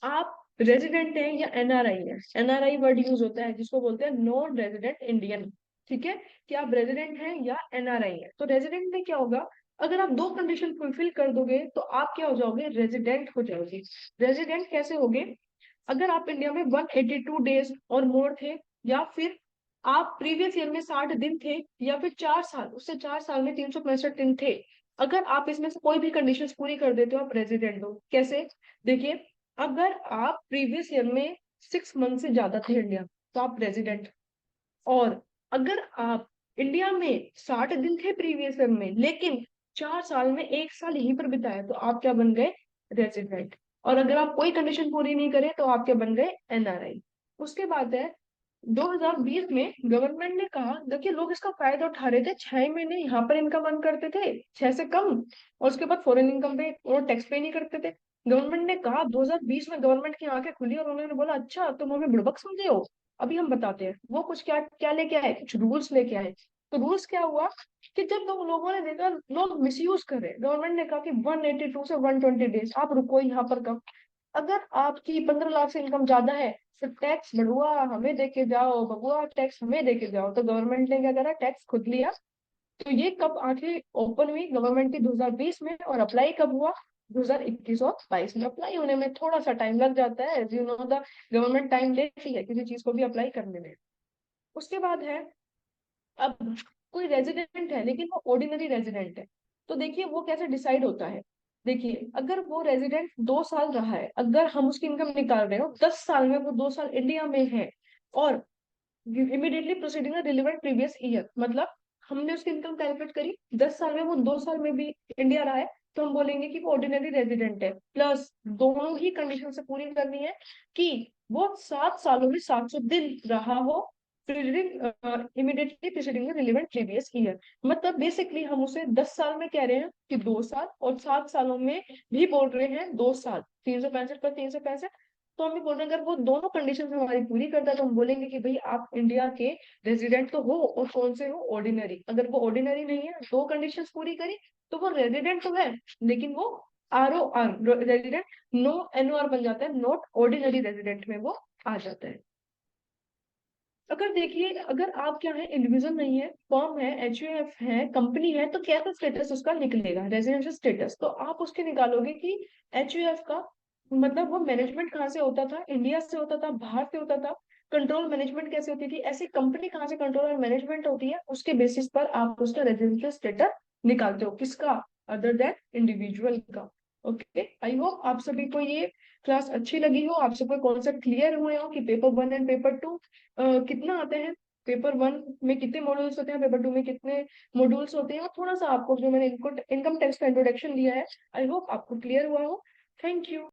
आप रेजिडेंट हैं या एनआरआई है, एनआरआई वर्ड यूज होता है जिसको बोलते हैं नॉन रेजिडेंट इंडियन, ठीक है। कि आप रेजिडेंट हैं या एनआरआई है, तो रेजिडेंट में क्या होगा, अगर आप दो कंडीशन फुलफिल कर दोगे तो आप क्या हो जाओगे, रेजिडेंट हो जाओगे। रेजिडेंट कैसे होगे, अगर आप इंडिया में 182 डेज और मोर थे, या फिर आप प्रीवियस ईयर में 60 दिन थे, या फिर 4 साल, उससे 4 साल में 365 दिन थे। अगर आप इसमें से कोई भी कंडीशंस पूरी कर देते हो आप रेजिडेंट हो। कैसे, देखिए, अगर आप प्रीवियस ईयर में 6 मंथ से ज्यादा थे इंडिया, तो आप रेजिडेंट। और अगर आप इंडिया में 60 दिन थे प्रीवियस ईयर में, लेकिन 4 साल में 1 साल यहीं पर बिताया, तो आप क्या बन गए, रेजिडेंट। और अगर आप कोई कंडीशन पूरी नहीं करे तो आप क्या बन गए, एनआरआई। उसके बाद है 2020 में गवर्नमेंट ने कहा, देखिए लोग इसका फायदा उठा रहे थे, 6 महीने यहाँ पर इनकम अर्न करते थे 6 से कम, और उसके बाद फॉरेन इनकम पे और टैक्स पे नहीं करते थे। गवर्नमेंट ने कहा 2020 में गवर्नमेंट की आंखें खुली और उन्होंने बोला अच्छा तुम हमें बुड़बक समझे हो, अभी हम बताते हैं। वो कुछ क्या क्या लेके आए, कुछ रूल्स लेके आए। तो रूल्स क्या हुआ कि जब लोगों ने देखा लोग मिसयूज कर रहे, गवर्नमेंट ने कहा कि 182 से 120 डेज आप रुको यहाँ पर कम। अगर आपकी 15 लाख से इनकम ज्यादा है तो टैक्स बढ़ुआ हमें दे के जाओ, बबुआ टैक्स हमें दे के जाओ। तो गवर्नमेंट ने क्या करा, टैक्स खुद लिया। तो ये कब आंखें ओपन हुई गवर्नमेंट की, 2020 में, और अप्लाई कब हुआ, 2021 और 22 में। अप्लाई होने में थोड़ा सा टाइम लग जाता है, as you know the government time लेती है किसी चीज को भी अप्लाई करने में। उसके बाद है, अब कोई रेजिडेंट है लेकिन वो ऑर्डिनरी रेजिडेंट है, तो देखिए वो कैसे डिसाइड होता है। देखिए अगर वो रेजिडेंट 2 साल रहा है, अगर हम उसकी इनकम निकाल रहे हो 10 साल में, वो 2 साल इंडिया में है, और immediately proceeding relevant previous year, मतलब हमने उसकी इनकम कैलकुलेट करी 10 साल में, वो 2 साल में भी इंडिया रहा है, तो हम बोलेंगे कि वो ऑर्डिनरी रेजिडेंट है। प्लस दोनों ही कंडीशन से पूरी करनी है कि वो 7 सालों में 700 दिन रहा हो, immediately preceding relevant previous year. मतलब बेसिकली हम उसे 10 साल में कह रहे हैं कि 2 साल, और 7 सालों में भी बोल रहे हैं 2 साल, 365 पर 365। तो हम भी बोल रहे हैं अगर वो दोनों कंडीशन हमारी पूरी करता है तो हम बोलेंगे कि भाई आप इंडिया के रेजिडेंट तो हो, और कौन से हो, ऑर्डिनरी। अगर वो ऑर्डिनरी नहीं है, दो कंडीशन पूरी करी, तो वो रेजिडेंट तो है, लेकिन वो ROR रेजिडेंट, नो NOR बन जाता है, नॉट ऑर्डिनरी रेजिडेंट में वो आ जाता है। अगर देखिए, अगर आप क्या है, इंडिविजुअल नहीं है, फर्म है, HUF है, कंपनी है, तो कैसा स्टेटस उसका निकलेगा, रेजिडेंशियल स्टेटस। तो आप उसके निकालोगे कि HUF का मतलब वो मैनेजमेंट कहाँ से होता था, इंडिया से होता था, बाहर से होता था, कंट्रोल मैनेजमेंट कैसे होती थी, ऐसी कंपनी कहाँ से कंट्रोल और मैनेजमेंट होती है, उसके बेसिस पर आप उसका रेजिडेंशियल स्टेटस निकालते हो। किसका, अदर देन इंडिविजुअल का। ओके, आई होप आप सभी को ये क्लास अच्छी लगी हो, आप सबको कॉन्सेप्ट क्लियर हुए हो कि पेपर 1 एंड पेपर 2 कितना आते हैं, पेपर 1 में कितने मॉड्यूल्स होते हैं, पेपर 2 में कितने मॉड्यूल्स होते हैं, और थोड़ा सा आपको जो मैंने इनकम टैक्स का इंट्रोडक्शन दिया है, आई होप आपको क्लियर हुआ हो। Thank you.